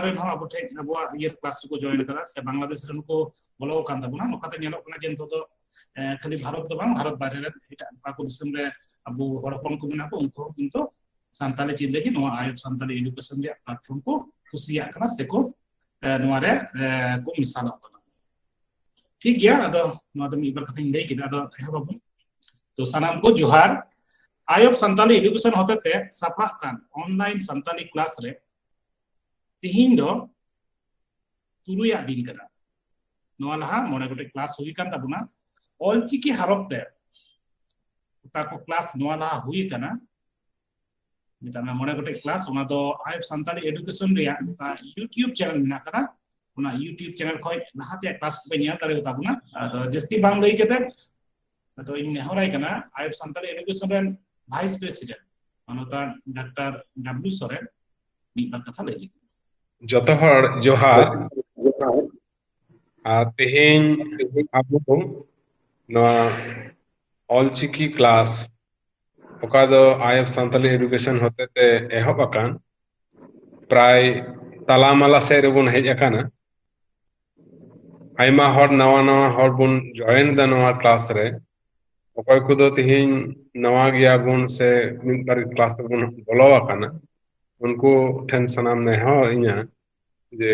ᱨᱮᱱ ᱦᱚᱸ ᱟᱵᱚ ᱴᱷᱮᱱ ᱟᱵᱚᱣᱟᱜ ᱤᱭᱟᱹ ᱠᱞᱟᱥ ᱨᱮᱠᱚ ᱡᱚᱭᱮᱱ ᱟᱠᱟᱫᱟ ᱥᱮ ᱵᱟᱝᱞᱟᱫᱮश ᱨᱮᱱ ᱠᱚ ᱵᱚᱞᱚ ᱟᱠᱟᱱ ᱛᱟᱵᱚᱱᱟ ᱱᱚᱝᱠᱟᱛᱮ ᱧᱮᱞᱚᱜ ᱠᱟᱱᱟ ᱡᱮ ᱱᱤᱛᱚᱜ ᱫᱚ ᱠᱷᱟᱹᱞᱤ ᱵᱷᱟᱨᱚᱛ ᱫᱚ ᱵᱟᱝ ᱵᱷᱟᱨᱚᱛ ᱵᱟᱦᱨᱮ ᱨᱮᱱ ᱮᱴᱟᱜ ᱚᱠᱟ ᱠᱚ ᱫᱤᱥᱚᱢ ᱨᱮ ᱟᱵᱚ ᱦᱚᱲ ᱦᱚᱯᱚᱱ ᱠᱚ ᱢᱮᱱᱟᱜ ᱠᱚ ᱩᱱᱠᱩ ᱦᱚᱸ ᱠᱤᱱᱛᱩ ᱥᱟᱱᱛᱟᱞᱤ ᱪᱮᱫ ᱞᱟᱹᱜᱤᱫ ᱱᱚᱣᱟ ᱟᱭᱚᱵ ᱥᱟᱱᱛᱟᱞᱤ ᱮᱰᱩᱠᱮᱥᱚᱱ ᱨᱮᱭᱟᱜ ᱯᱞᱟᱴᱯᱷᱚᱨᱢ ᱠᱚ ᱠᱩᱥᱤᱭᱟᱜ ᱠᱟᱱᱟ ᱥᱮᱠᱚ ᱱᱚᱣᱟ ᱨᱮ ᱠᱚ ᱢᱮᱥᱟᱞᱚᱜ ᱠᱟᱱᱟ ᱴᱷᱤक ᱜᱮᱭᱟ ᱟᱫᱚ ᱱᱚᱣᱟ ᱫᱚ ᱢᱤᱫ ᱵᱟᱨ ᱠᱟᱛᱷᱟᱧ ᱞᱟᱹᱭ ᱠᱮᱫᱟ ᱟᱫᱚ ᱮᱦᱚᱵᱟᱵᱚᱱ तो सानाम को जोहार आयब सान्ताली एडुकेशन होते साफा कान ऑनलाइन सान्ताली क्लास रे तिहिन दो तुरुया दिन कना नोआ लहा मोने गोटे क्लास हुई कान ताबुना ऑलचिकी हरफ ते ताको क्लास नोआ लहा हुई कना मिताना मोने गोटे क्लास ओना दो आयब सान्ताली एडुकेशन रिया यूट्यूब चैनल मेना कना ओना यूट्यूब चैनल खय लहाते क्लास पे ᱧᱮᱞ ᱫᱟᱲᱮ ᱛᱟᱵᱚᱱᱟ ᱟᱫᱚ ᱡᱟᱹᱥᱛᱤ ᱵᱟᱝ ᱞᱟᱹᱭ ᱠᱟᱛᱮ तो इन नेहराय कना आयब सान्ताली एडुकेशन रेन वाइस प्रेसिडेंट अनोता डॉक्टर डब्ल्यू सोरेन मीबार कथा लay जतो हर जोहार तेहेन आबो नवा ऑलचिकी क्लास ओका दो आयब सान्ताली एडुकेशन होते ते एहब अकान प्राय तालामाला से रेबुन हेज अकाना आयमा हर नवा नवा हर बुन जॉइन द नवा क्लास रे ओकय कुदो तिहिन नवा गया बुन से मिनबार क्लास बुन बोलो अकाना उनको ठन सनाम ने हो इया जे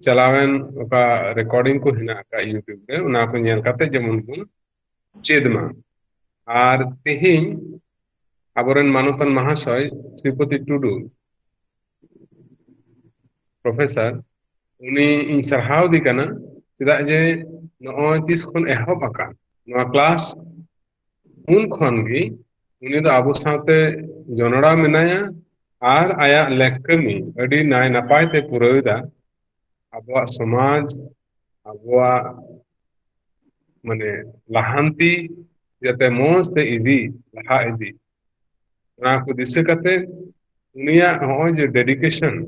चलावेन ओका रिकॉर्डिंग को हिना का यूट्यूब रे उना को नेल काते जेमन बुन चेदमा आर तिहिन आबोरेन मानुतन महाशय श्रीपति टुडू प्रोफेसर उनी इन सरहाव दी कना चेदा जे नॉय तिस खन एहब अकान नवा क्लास उन खन गी उनी दो आबो साथे जनड़ा मेनाया आर आया लेखमी अडी नाय नपाय ते पुरोयदा आबो समाज आबो माने लहांती जते मोज ते इदी लहा इदी ना को दिसे कते उनिया होय जे डेडिकेशन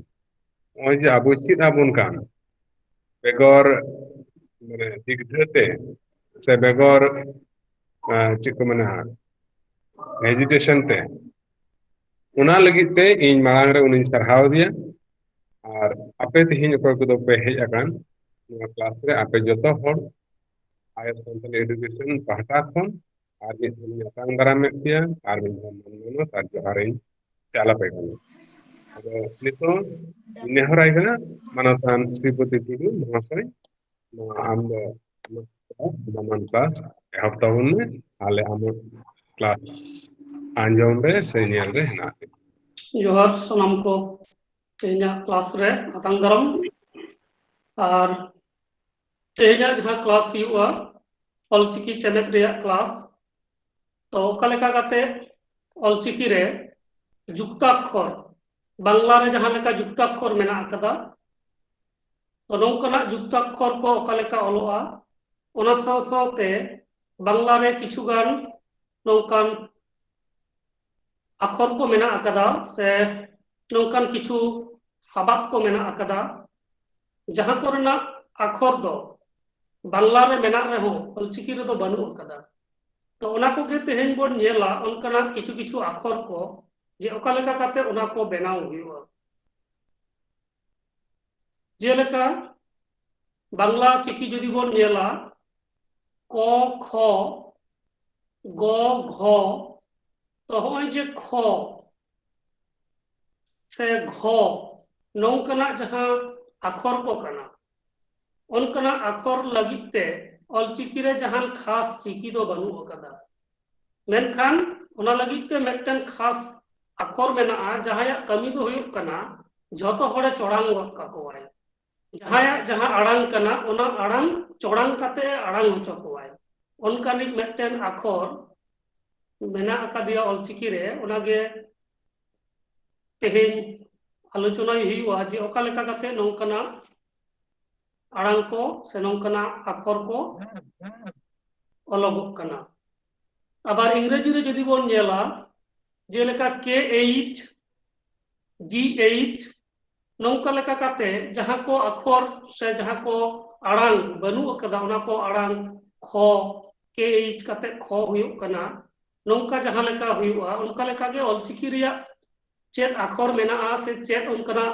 होय जे आबो चित आबोन कान बेगर माने दिगधते से बेगर चिको मना हेजिटेशन ते उना लगी ते इन मांग रे उनी सरहाव दिया और आपे तिहिन को को पे हेज अकान नवा क्लास रे आपे जतो हर आयब सान्ताली एडुकेशन पहटा खन आर मित यातांग दारा में पिया आर मित मननो तार जोहारे चाला पे गनो अदो नितो नेहराय गना मानतान श्रीपति टुडू महाशय आम क्लास दमन क्लास हफ्ता में आले हम क्लास आंजोम रे से नेल रे हना जोहार सनाम को तेना क्लास रे आतांग दाराम और तेना जहां क्लास हुआ ऑलचिकी चैनल रे क्लास तो ओकालेका काते ऑलचिकी रे जुक्ताक्षर बांग्ला रे जहां लेका जुक्ताक्षर मेना अकदा तो नोंकना जुक्ताक्षर को ओकालेका ओलोआ ओना साव सावते बांग्ला रे किछुगान नोंकान अक्षर को मेना अकदा से नोंकान किछु सबाब को मेना अकदा जहां कोरना अक्षर दो बांग्ला रे मेना रे हो ऑलचिकी रे दो बानु अकदा तो ओना को के तेहेन बोन नेला ओनकना किछु किछु अक्षर को जे ओकालेका काते ओना को बनाव हुआ जेलेका बांग्ला चिकी जदि बोन नेला क ख ग घ तो होय जे ख से घ नौकना जहां अक्षर को कना उनकना अक्षर लगिते ऑलचिकी रे जहां खास चिकी दो बनु अकदा मेनखान ओना लगिते मेटन खास अक्षर मेना जहां कमी दो हुयुक कना जतो हड़े चोड़ांग का कोवाय जहां आड़ांग कना ओना आड़ांग चोड़ांग काते आड़ांग होचो कोवाय उनकानी मेटन अक्षर मेना अकादिया ऑलचिकी रे ओनागे तेहेन आलोचना हुआ जे ओकालेका काते नौकना आड़ांग को से नौकना अक्षर को अलगोक कना आबार इंग्रेजी रे जदि बोन नेला जेलेका KH GH नौका लेका काते जहां को अक्षर से जहां को आड़ांग बनु अकदा ओना को आड़ांग ख KH काते ख हुयुक कना नौका जहां लेका हुयुआ उनका लेका गे ऑलचिकी रिया चेत अक्षर मेना से चेत उनकना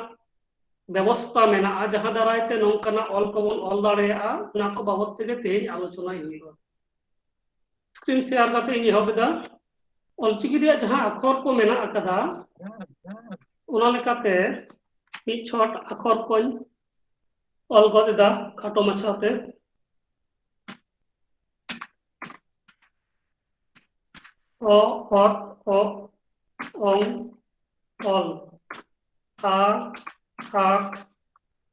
व्यवस्था मेना जहां दारायते नौकना ऑल को बन ऑल दाड़ेया ना को बाबत तेगे तेज आलोचना हुईगा स्क्रीन शेयर करते इन एहबेदा ऑलचिकी रिया जहां अक्षर को मेना अकदा उना लेकाते मिद छट अक्षर को ऑल गदेदा खाटो माछाते ओ हत ओ ओं ऑल आ हाक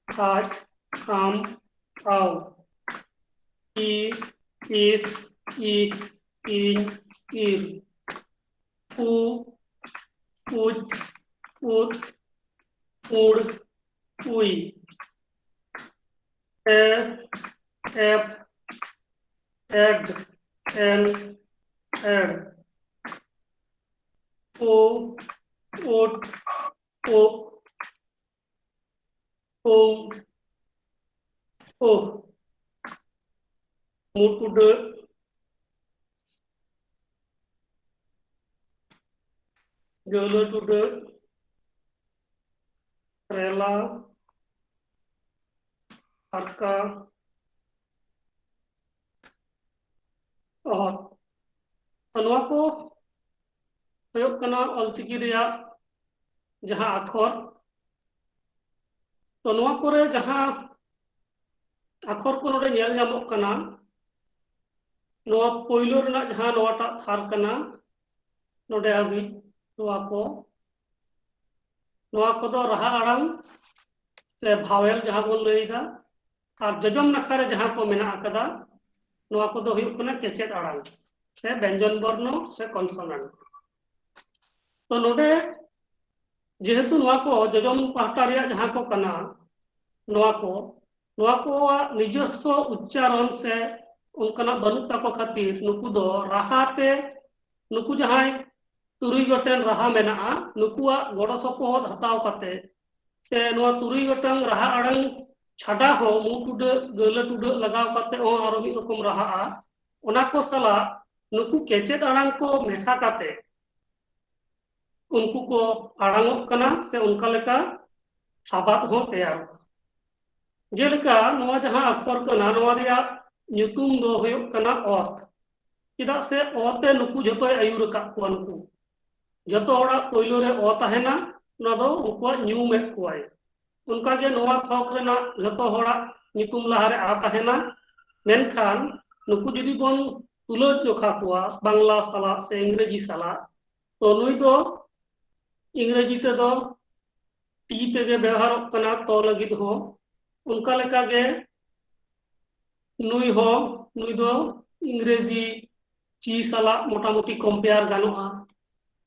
हाज हम आव ई इस इ इन इर उ उज उद उड़ उई एफ एड एन एड ओ उट उप ओम ओ मुटुड गलटुड रेला हरका नवा को होयोग कना ऑलचिकी रिया जहां अक्षर तो नवा कोरे जहां अक्षर को नोडे नेल नामोग कना नवा पोइलो रना जहां नवाटा थार कना नोडे अभी नवा को दो रहा आड़ांग से भावेल जहां बोल लईदा और जजम नखा रे जहां को मेना अकदा नवा को दो हुयोग कना केचेद आड़ांग से व्यंजन वर्ण से कॉन्सोनेंट तो नोडे जेहेतु नवा को जजम पाहटा रिया जहां को कना नवा को निजस्व उच्चारण से उनकना बनुक ताको खातिर नुकु दो राहाते नुकु जहां तुरुई गोटेन राहा मेना नुकुआ गड़ो सपोहद हताव काते से नवा तुरुई गोटेन राहा आड़ांग छाडा हो मुटुड गल टुड लगाव काते ओ आरो मिद रकम राहा ओना को सला नुकु केचेद आड़ांग को मेसा काते उनको को आड़ांगोग कना से उनका लेका साबाद हो तैयार जेलेका नवा जहां अक्षर कना नवा रिया ᱧᱩᱛᱩᱢ दो होयोग कना औत चेदा से औते नुकु जतो आयुर का को नुकु जतो होड़ा पहिलो रे औ ताहेना ना दो उनको ᱧᱩᱢ में कोय उनका के नवा थोक रेना जतो होड़ा ᱧᱩᱛᱩᱢ लहा रे आ ताहेना मेनखान नुकु जदि बोन तुलो जोखा कोआ बांग्ला साला से इंग्रेजी साला तो नुई दो इंग्रेजी ते दो टी तेगे व्यवहार कना तो लगिद हो उनका लेका गे नुई दो इंग्रेजी ची साला मोटामुटी कंपेयर गानोआ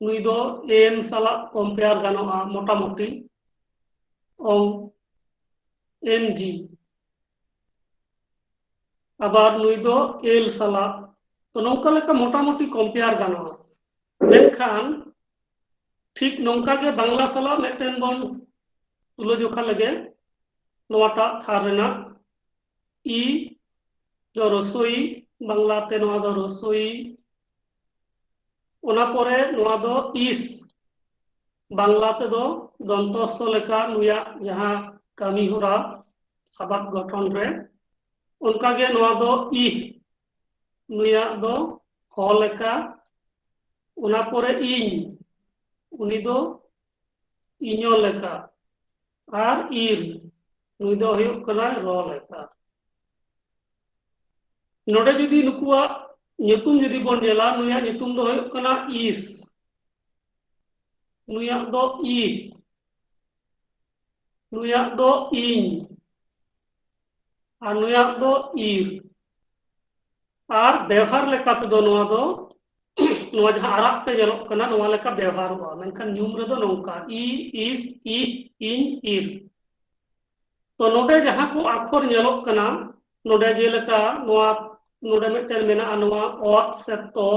नुई दो एम साला कंपेयर गानोआ मोटामुटी ओं एन जी आबार नुई दो एल साला तो नौका लेका मोटामुटी कंपेयर गानोआ लेखान ठीक नौका के बांग्ला साला मेटेन बोन तुलो जोखा लगे नवाटा थार रेना ई दो रसोई बांग्ला ते नवा दो रसोई ओना परे नवा दो इस बांग्ला ते दो दंतस्व लेका नुया जहां कामी होरा साबात गठन रे उनका के नवा दो इ नुया दो हो लेका ओना परे इन उनी दो इñो लेका आर इर नुई दो हुयोग कना रो लेका नोडे जुदी नुकुआ ᱧᱩᱛᱩᱢ जुदी बोन नेला नुया ᱧᱩᱛᱩम दो हुयोग कना इस नुया दो इ नुया दो इन और नुया दो इर और व्यवहार लेका ते दो नवा दो नवा जहां आराप ते जलोक कना नवा लेका व्यवहार हुआ मेनखान ᱧᱩᱢ रे दो नौका इ इस इ इन इर तो नोडे जहां को अक्षर नेलोक कना नोडे जेलेका नवा नोडे मिटन मेना नवा औत से तो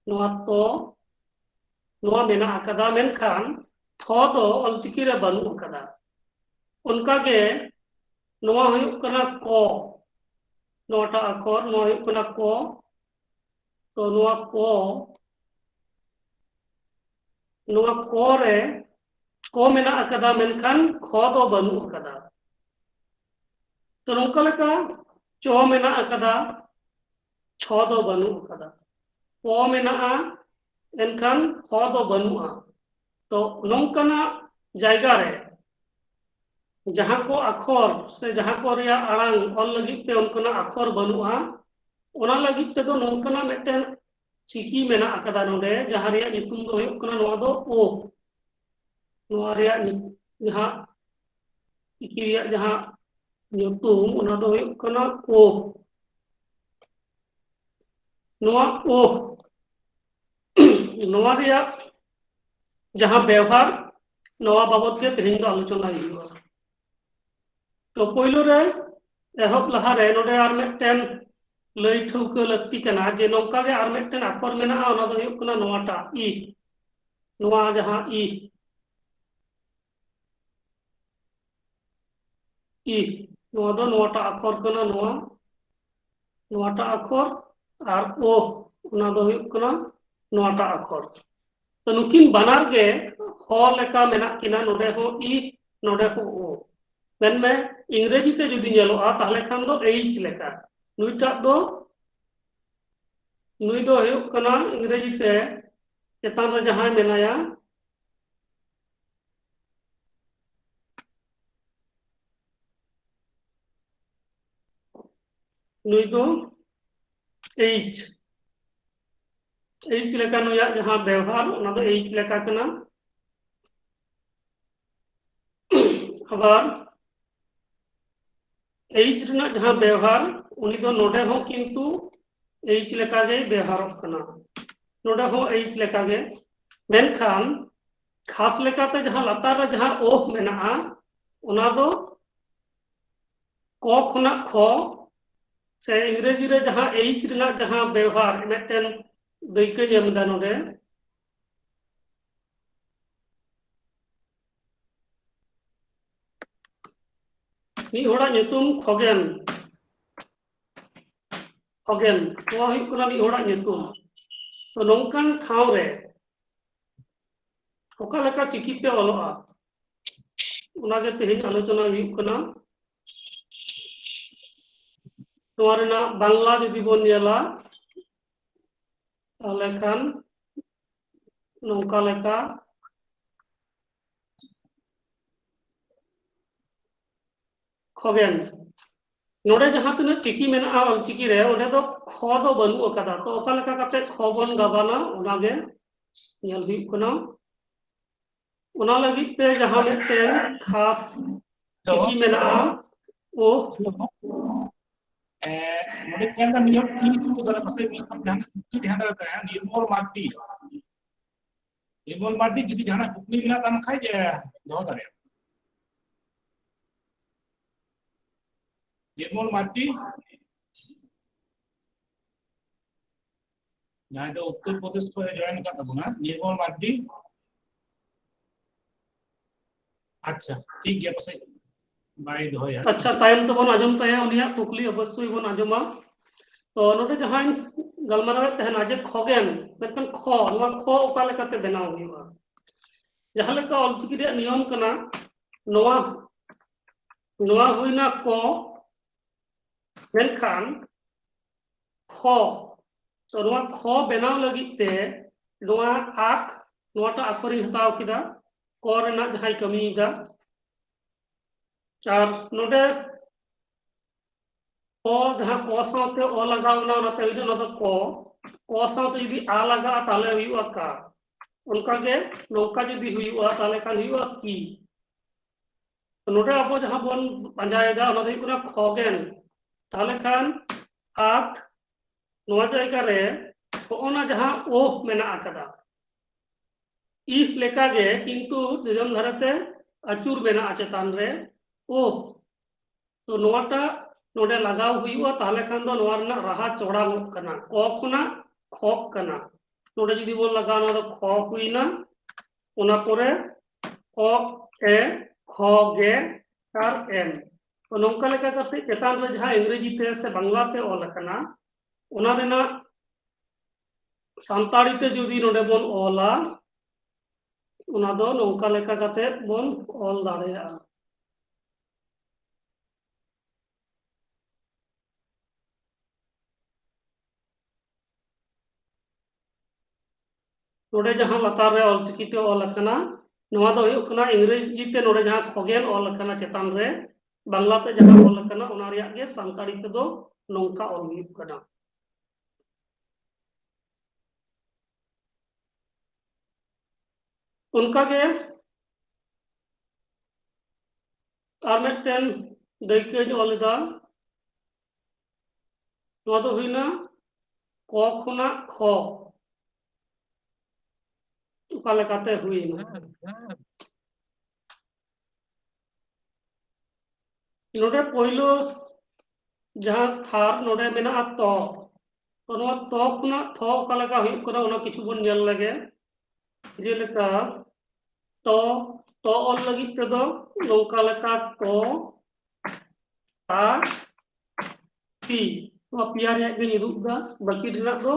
नवा मेना अकदा मेनखान थो दो ऑलचिकी रे बनु अकदा उनका के नवा हुयोग कना को नोटा अक्षर नवा हुयोग कना को तो नवा को रे को मेना अकदा मेनखान ख दो बनू अकदा तो नोंका लेका चो मेना अकदा छ दो बनू अकदा प मेना एनखान ख दो बनूआ तो नोंकाना जायगा रे जहां को अक्षर से जहां को रिया आड़ांग ऑल लगित ते उनकना अक्षर बनूआ ओना लगित ते दो नोंकाना मेटेन चिकी मेना अकदा नोडे जहां रिया नितुम दो हुयुग कना नोआ दो ओ नोआ रिया जहां चिकी रिया जहां नितुम ओना दो हुयुग कना ओ नोआ ओ नोआ रिया जहां व्यवहार नोआ बाबत के तेहेन दो आलोचना हुयुगा तो पहिलो रे एहब लहा रे नोडे आर मेटेन लई ठौका लक्ति कना जे नौका के आर मेटेन अक्षर मेना ओना दो हुयुग कना नोआटा ई नोआ जहां ई नोआ दो नोआटा अक्षर कना नोआ नोआटा अक्षर आर ओ ओना दो हुयुग कना नोआटा अक्षर तो नुकिन बानार के हो लेका मेना किना नोडे हो ई नोडे हो ओ मेन में इंग्रेजी ते जुदी नेलोआ ताहले खान दो एच लेका नुईटा दो नुई दो हुयुग कना इंग्रेजी ते चेतान रे जहां मेनाया नुई दो एच एच लेका नुया जहां व्यवहार ओना दो एच लेका कना अबार एच रना जहां व्यवहार उनी दो नोडे हो किंतु एच लेका गे व्यवहार कना नोडे हो एच लेका गे मेनखान खास लेका ते जहां लतार रे जहां ओह मेना ओना दो क खुना ख से इंग्रेजी रे जहां एच रना जहां व्यवहार मेटेन दैके एमदा नोडे मी होड़ा नितुम खगेन खगेन तो हुयुग कना मी होड़ा नितुम तो नोंकान ठाव रे ओका लेका चिकिते ऑलोआ ओना गे तेहेन आलोचना हुयुग कना नोआ रेना बांग्ला जुदी बोन नेला ताहले खान नोंका लेका खगेन नोडे जहां तिना चिकी मेना ऑल चिकी रे ओडे दो ख दो बनू अकदा तो ओका लेका काते ख बन गाबाना ओना गे नेल हुयुग कना ओना लगित ते जहां मेटेन खास चिकी मेना ओ नोडे ᱧᱮᱞ ᱫᱟ ᱢᱤᱫ ᱦᱚᱲ ᱛᱤ ᱛᱩ ᱫᱟᱨᱟ ᱯᱟᱥᱮ ᱢᱤᱫ ᱦᱚᱲ ᱡᱟᱦᱟᱸ ᱠᱩᱠᱞᱤ ᱛᱟᱦᱮᱸ ᱫᱟᱲᱮᱭᱟᱜᱼᱟ ᱱᱤᱨᱢᱚᱞ ᱢᱟᱨᱰᱤ ᱡᱩᱫᱤ ᱡᱟᱦᱟᱱᱟᱜ ᱠᱩᱠᱞᱤ ᱢᱮᱱᱟᱜ ᱛᱟᱢ ᱠᱷᱟᱡ ᱫᱚᱦᱚ ᱫᱟᱲᱮᱭᱟᱜᱼᱟ निर्मल मार्टी जहां तो उत्तर प्रदेश को जॉइन कर तबना निर्मल मार्टी अच्छा ठीक है पसे बाय दोया अच्छा टाइम तो बन आजम तय उनिया कुकली अवश्य बन आजमा तो नोडे जहां गलमारावे तहना जे खगेन मेनखान ख नोआ ख ओका लेकाते बनाव हुयुआ जहां लेका ऑलचिकी रे नियम कना नोआ नोआ हुइना क मेनखान ख तो नोआ ख बनाव लगित ते नोआ आख नोआटा अक्षर हताव किदा क रेना जहां कमीदा चार नोडे क जहां क साथे ओ लगावना नाते इदो न क साथे यदि आ लगा ताले हुयुआ का उनका के नौका यदि हुयुआ ताले खान हुयुआ की तो नोडे अब जहां बन पंजायदा ओना दे कुना खगेन ताले खान आख नोआ जायगा रे ओना जहां ओ मेना आकदा इफ लेका गे किंतु जजम धरते अचूर मेना चेतान रे ओ तो नोआटा नोडे लगाव हुयुआ ताले खान दो नोआ रना रहा चौड़ा कना क खुना ख कना नोडे जदी बोल लगाव ना ख हुइना ओना परे क ए ख गे आर एन तो नौका लेका करते चेतान रे जहां अंग्रेजी ते से बांग्ला ते ऑल कना ओना रेना सांताड़ी ते जदी नोडे बोन ऑला ᱚᱱᱟ ᱫᱚ ᱱᱚᱝᱠᱟ ᱞᱮᱠᱟ ᱠᱟᱛᱮ ᱵᱚᱱ ᱚᱞ ᱫᱟᱲᱮᱭᱟᱜᱼᱟ। नोडे जहां लातार रे ऑलचिकी ते ऑल अकना नोवा दो हुयुग कना इंग्रेजी ते नोडे जहां खगेन ऑल अकना चेतान रे बांग्ला ते जहां ऑल अकना ओना रियाग गे सांताड़ी ते दो नोंका ऑल हुयुग कना। उनका गे आर मिदटेन दायित्वनि ऑलदा नोवा दो हुइना क खुना ख उका लेकाते हुइना नोडे पहिलो जहां थार नोडे मेना तो नोवा तो खुना थ उका लेका हुयुग कना ओना किछु बन नेल लगे जे लेका तो तो ऑल लगित ते दो नोंका लेका तो ता ती नोवा पिया रे गे निदुग दा बाकी रिना दो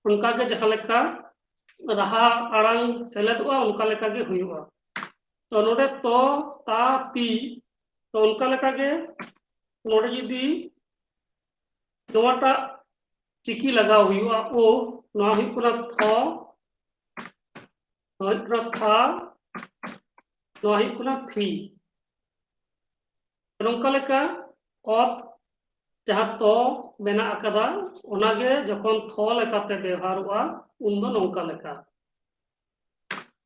उनका के जहां लेका रहा आड़ांग सेलेदवा उनका लेका गे हुयुगा। तो नोडे तो ता ती तो उनका लेका गे नोडे जुदी नोवाटा चिकी लगाव हुयुगा ओ नोवा हुयुग कना थ नोवा हुयुग कना था नोवा हुयुग कना थी नोंका लेका ऑत जहां तो मेना अकदा ओनागे जखन थ लेकाते व्यवहारवा उन दो नोंका लेका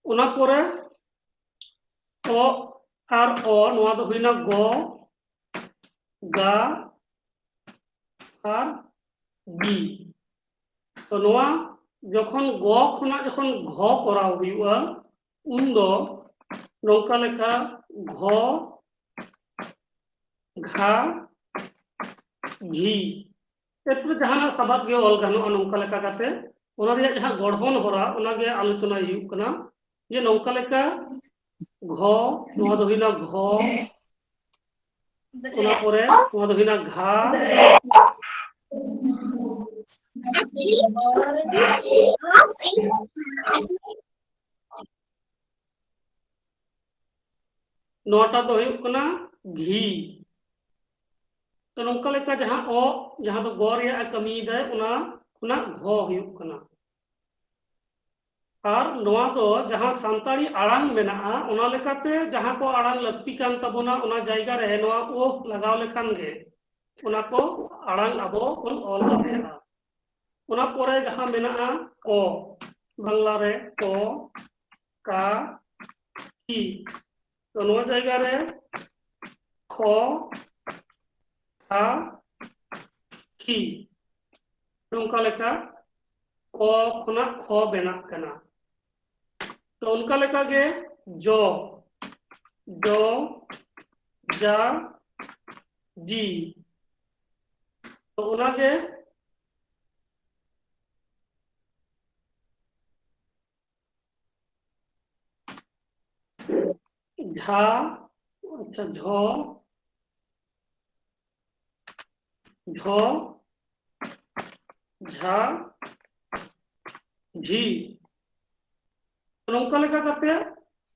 ओना पोरे ओ आर ओ नोवा दो हुइना गो गा आर गी तो नोवा जखन गो खुना जखन घ कराव हुयुआ उन दो नोंका लेका घ घा घी एतु जहां सबाद गे ऑल गानो नोंका लेका काते ओना रिया जहां गढ़न होरा ओना गे आलोचना हुयुग कना जे नोंका लेका घ नोवा दो हुइना घ ओना पोरे नोवा दो हुइना घा नोटा दो हुयुग कना घी तो नोंका लेका जहां ओ जहां दो गो रिया कमी दे ओना खुना घ हुयुग कना और नोवा दो जहां सांताड़ी आड़ांग मेना ओना लेकाते जहां को आड़ांग लक्ति कान तबोना ओना जायगा रे नोवा ओ लगाव लेखान गे ओना को आड़ांग अबो बन ऑल दाड़ेया ओना पोरे जहां मेना को बांग्ला रे को का की तो नोवा जायगा रे ख था की नोंका लेका क खुना ख बेना कना तो उनका लेका गे जो जो जा जी तो ओना गे झा अच्छा झ झ झा झी नोंका लेका काते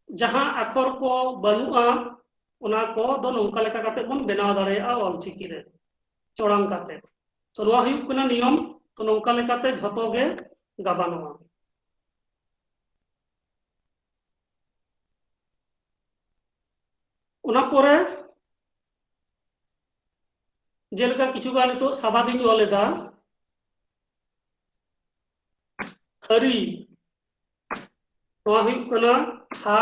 जहां अक्षर को बनुआ ओना को दो नोंका लेका काते बन बनाव दाड़ेया ऑलचिकी रे चोड़ांग काते तो नोवा हुयुग कना नियम तो नोंका लेकाते झतो गे गाबानोआ ओना पोरे जेलका किछु गान तो साबादिन ऑलेदा खरी नोवा हुयुग कना था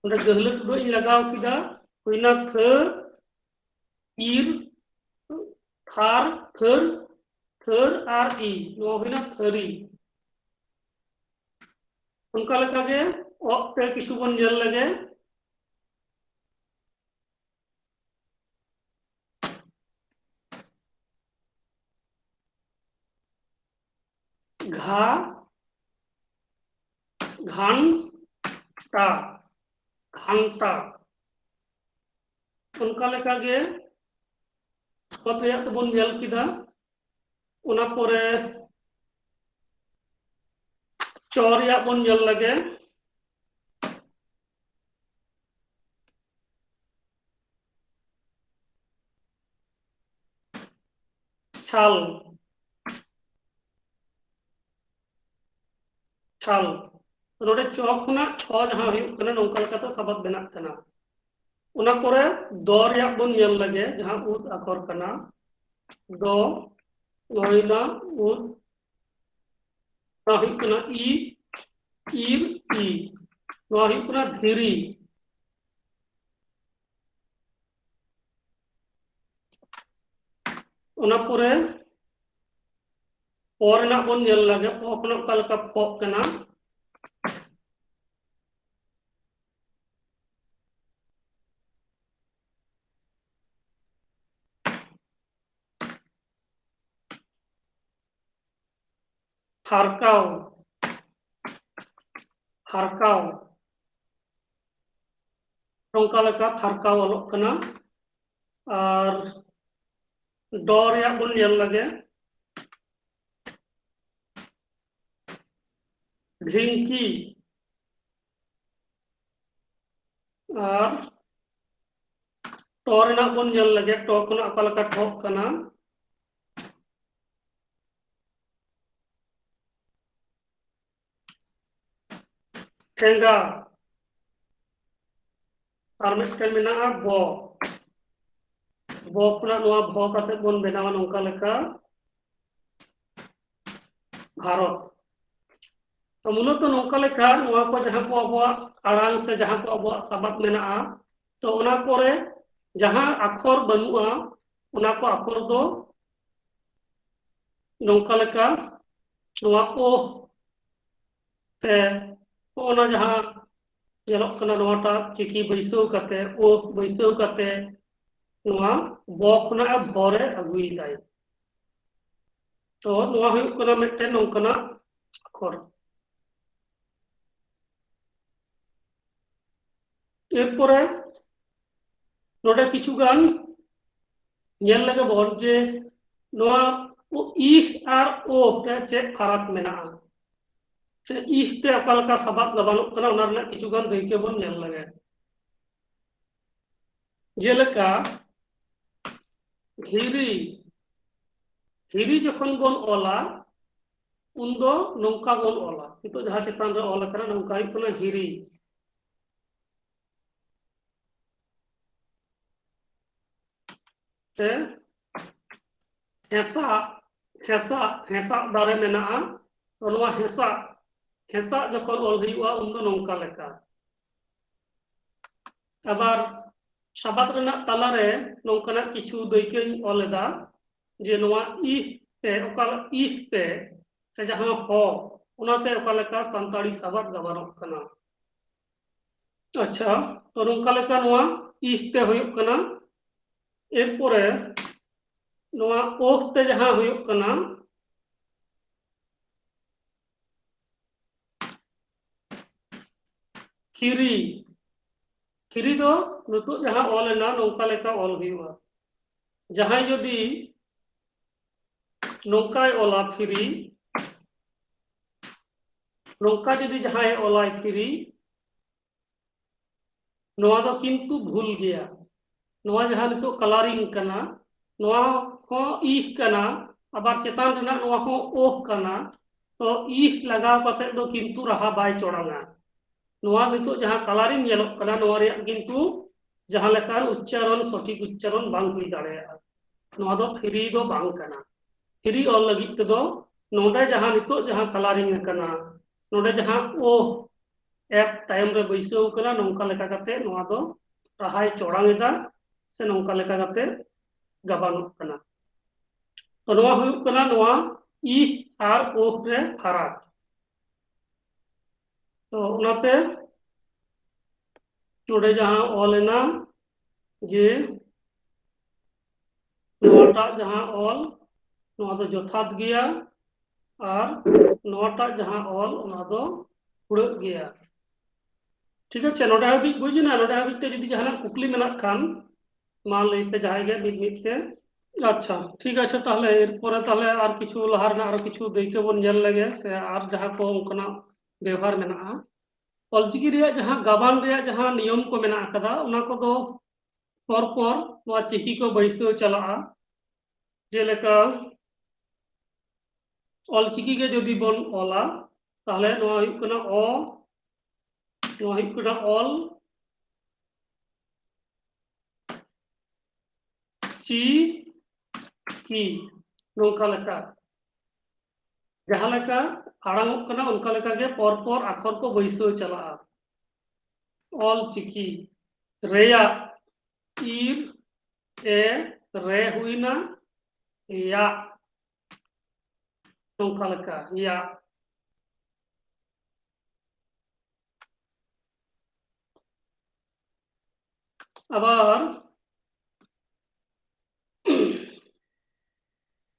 ओंडे गहला टुडो इन लगाव किदा हुइना थ ईर थार थर थर आर ई नोवा हुइना थरी उनका लेका गे ओ पे किछु बन नेल लगे घा घंटा घंटा उनका लेका गे खत रिया तो बन नेल किदा ओना पोरे चौ रिया बन नेल लगे छाल छाल नोडे च खुना छ जहां हुयुग कना नोंका लेकाते सबद बेनाग कना उना परे द रिया बन नेल लगे जहां उद अखर कना द नोइना उद ना हुयुग कना ई ईर ई नोआ हुयुग कना धीरी उना परे और ना बन नेल लगे प खुना का लेका प कना हारकाव हारकाव नोंका लेका थारकाव अलोग कना और ड रिया बन नेल लगे ढिंकी और ट रेना बन नेल लगे ट खुना का लेका ठोक कना ठेंगा और मिटन मेना ब ब खुना नोआ भ काते बन बेनावा नोंका लेका भारत तो मूलत नौका लेखा नोआ को जहां को अब आड़ांग से जहां को अब सबक मेना तो उना कोरे जहां अक्षर बनुआ उना को अक्षर दो नौका लेखा नोआ ओ से ओना जहां जेलक कना नोटा चिकी बैसो काते ओ बैसो काते नोआ ब खुना भरे अगुई दाई तो नोआ हुयुग कना मिटते नौकना अक्षर एरपरे नोडे किछु गान नेल लगे बोल जे नोआ ई आर ओ ते चे फरक मेना से ई ते अकाल का सबक गबानो कना उना रना किछु गान दैके बोन नेल लगे जेलका हिरी हिरी जखन बोन ओला उन्दो नौका बोन ओला कितो जहां चेतान रे ओला करा नौका हुयुग कना हिरी से हेसा हेसा हेसा दारे मेना तो नोआ हेसा हेसा जखन ओल हुयुआ उन्दो नौका लेका अबार शब्द रेना तलारे नौकाना किछु दैके ओलेदा जे नोआ ई ते ओका ई ते से जहां हो उनाते ओका लेका संताड़ी शब्द गबानो कना अच्छा तो नौका लेका नोआ ई ते हुयुग कना एरपरे नोआ ओख ते जहां हुयुग कना खिरी खिरी दो नितो जहां ओल ना नौका लेका ओल हुयुआ जहां यदि नौका ओला खिरी नौका यदि जहां ओला खिरी नोआ दो किंतु भूल गया नोआ जहां नितो कलरिंग कना नोआ हो ई कना अबार चेतान रेना नोआ हो ओह कना तो ई लगाव कते दो किंतु रहा बाय चोड़ांगा नोआ नितो जहां कलरिंग येलो कना नोआ रे किंतु जहां लेका उच्चारण सठिक उच्चारण बांग हुई दाड़ेया नोआ दो फ्री दो बांग कना फ्री ऑल लगी ते दो नोडे जहां नितो जहां कलरिंग कना नोडे जहां ओ एप टाइम रे बैसो कना नौका लेका कते नोआ दो रहाय चोड़ांगेदा से नौका लेका कते गबानो कना तो नोआ हुयुग कना नोआ ई आर ओ रे फरक तो उनाते नोडे जहां ओलेना जे नोटा जहां ओल नोआ दो जथात गया और नोटा जहां ओल उना दो उड़क गया ठीक है नोडे हाबि बुझना नोडे हाबि ते जदि जहां कुकली मेना खान मान लई पे जहां गे मिट मिट ते अच्छा ठीक है ताहले एरपरे ताहले आर किछु लहार ना आरो किछु दैके बोन नेल लगे से आर जहां को उनकना व्यवहार मेना ऑलचिकी रिया जहां गाबान रिया जहां नियम को मेना कदा उना को दो पर चिकी को बैसो चला जेलेका ऑलचिकी के जदि बन ऑला ताहले नोआ हुयुग कना अ नोआ हुयुग कना ऑल ची की नोंका लेका जहां लेका आड़ांगोग कना उनका लेका के पर अक्षर को बैसो चला ऑलचिकी रेया ईर ए रे हुईना या नोंका लेका या আবার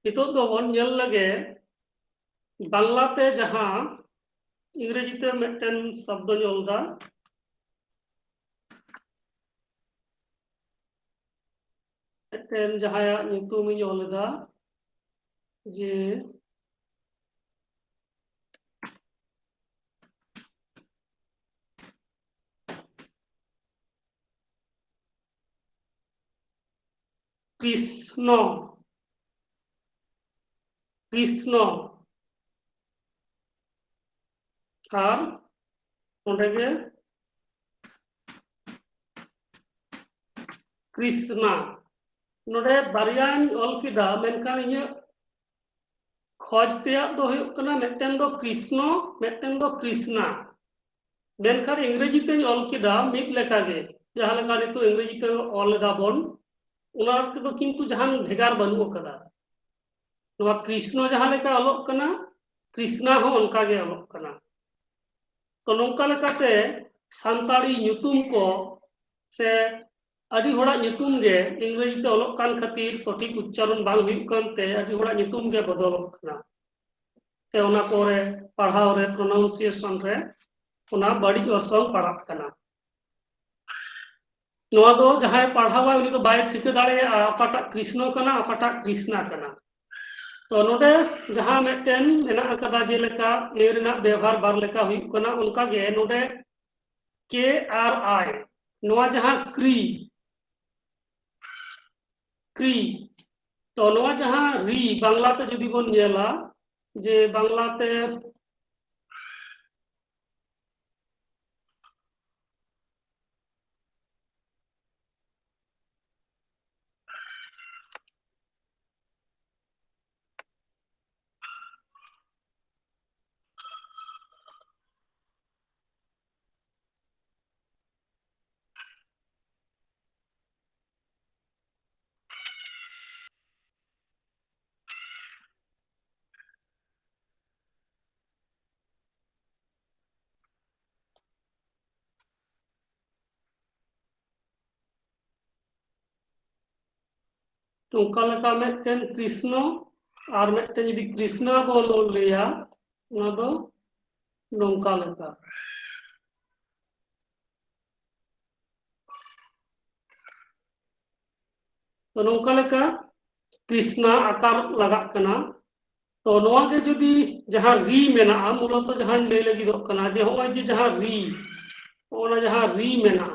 नितोग दो बन नेल लगे बांग्लाते जहां इंग्रेजीते मिदटेन शब्द ओलदा मिदटेन जहाया ᱧᱩᱛᱩᱢ ᱤᱧ ओलदा जे कृष्ण कृष्ण और ओंडेगे कृष्णा नोडे बारियान ऑल किदा मेनकान इᱧ खोज तेया दो हुयुग कना मिदटेन दो कृष्ण मिदटेन दो कृष्णा मेनखान इंग्रेजी ते ऑल किदा मिद लेका गे जहां लेका नितो इंग्रेजी ते ऑल दा बन उना तेदो किंतु जहां भेगार बनु कदा नोआ कृष्ण जहां लेका ऑलोग कना कृष्णा हो उनका गे ऑलोग कना तो नोंका लेकाते सांताड़ी ᱧᱩᱛᱩᱢ को से अडी होड़ा ᱧᱩᱛᱩᱢ गे इंग्रेजी ते ऑलोग कान खातिर सठिक उच्चारण बांग हुयुग कानते अडी होड़ा ᱧᱩᱛᱩᱢ गे बदलग कना ते ओना पोरे पढ़ाव रे प्रोनाउंसिएशन रे ओना बड़ी असर पड़ाग कना नोआ दो जहां पढ़ावा उनी तो बाय ठिक दाड़े अकाटा कृष्ण कना अकाटा कृष्णा कना तो नोडे जहां मिदटेन मेना अकदा जे लेका ए रेना व्यवहार बार लेका हुयुग कना उनका गे नोडे के आर आई नोआ जहां क्री क्री तो नोआ जहां री बांग्लाते जदि बन नेला जे बांग्लाते उनका लेका मिदटेन कृष्ण और मिदटेन जदि कृष्णा बोलो लिया उना दो नोंका लेका तो नोंका लेका कृष्णा आकार लगा कना तो नोआ के जदि जहां री मेना मूलत जहां ले लगी कना जे होय जे जहां री ओना जहां री मेना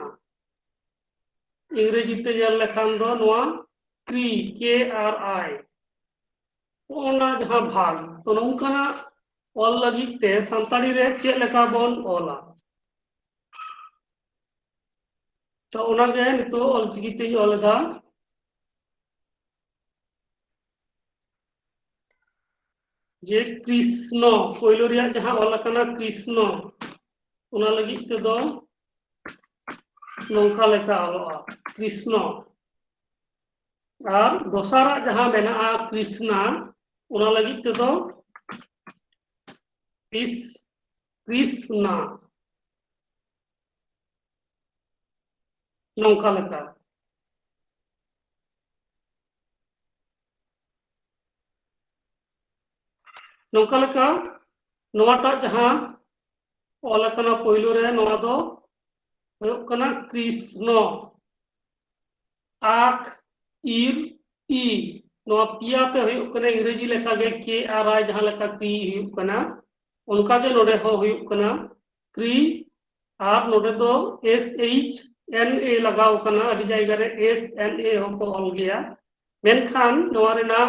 इंग्रेजी ते नेल लेखान दो नोआ क्री के आर आई ओना जहां भाग तो नोंका ऑल लगित ते संताड़ी रे चे लेका बन ऑला तो ओना गे नितो ऑलचिकी ते ऑलदा जे कृष्ण पहिलो रिया जहां ऑल कना कृष्ण ओना लगित ते दो नोंका लेका ऑलआ कृष्ण और दोसारा जहां मेना कृष्णा ओना लगित ते दो कृष्णा नोंका लेका नोंका लेका नोआटा जहां ऑल कना पहिलो रे नोआ दो हुयुग कना कृष्ण आख ईर ई नोआ पिया ते हुयुग कना इंग्रेजी लेका गे के आर आई जहां लेका क्री हुयुग कना उनका गे नोडे हो हुयुग कना क्री और नोडे दो एस एच एन ए लगाव कना अडी जायगा रे एस एन ए हो ऑल गया मेनखान नोआ रेना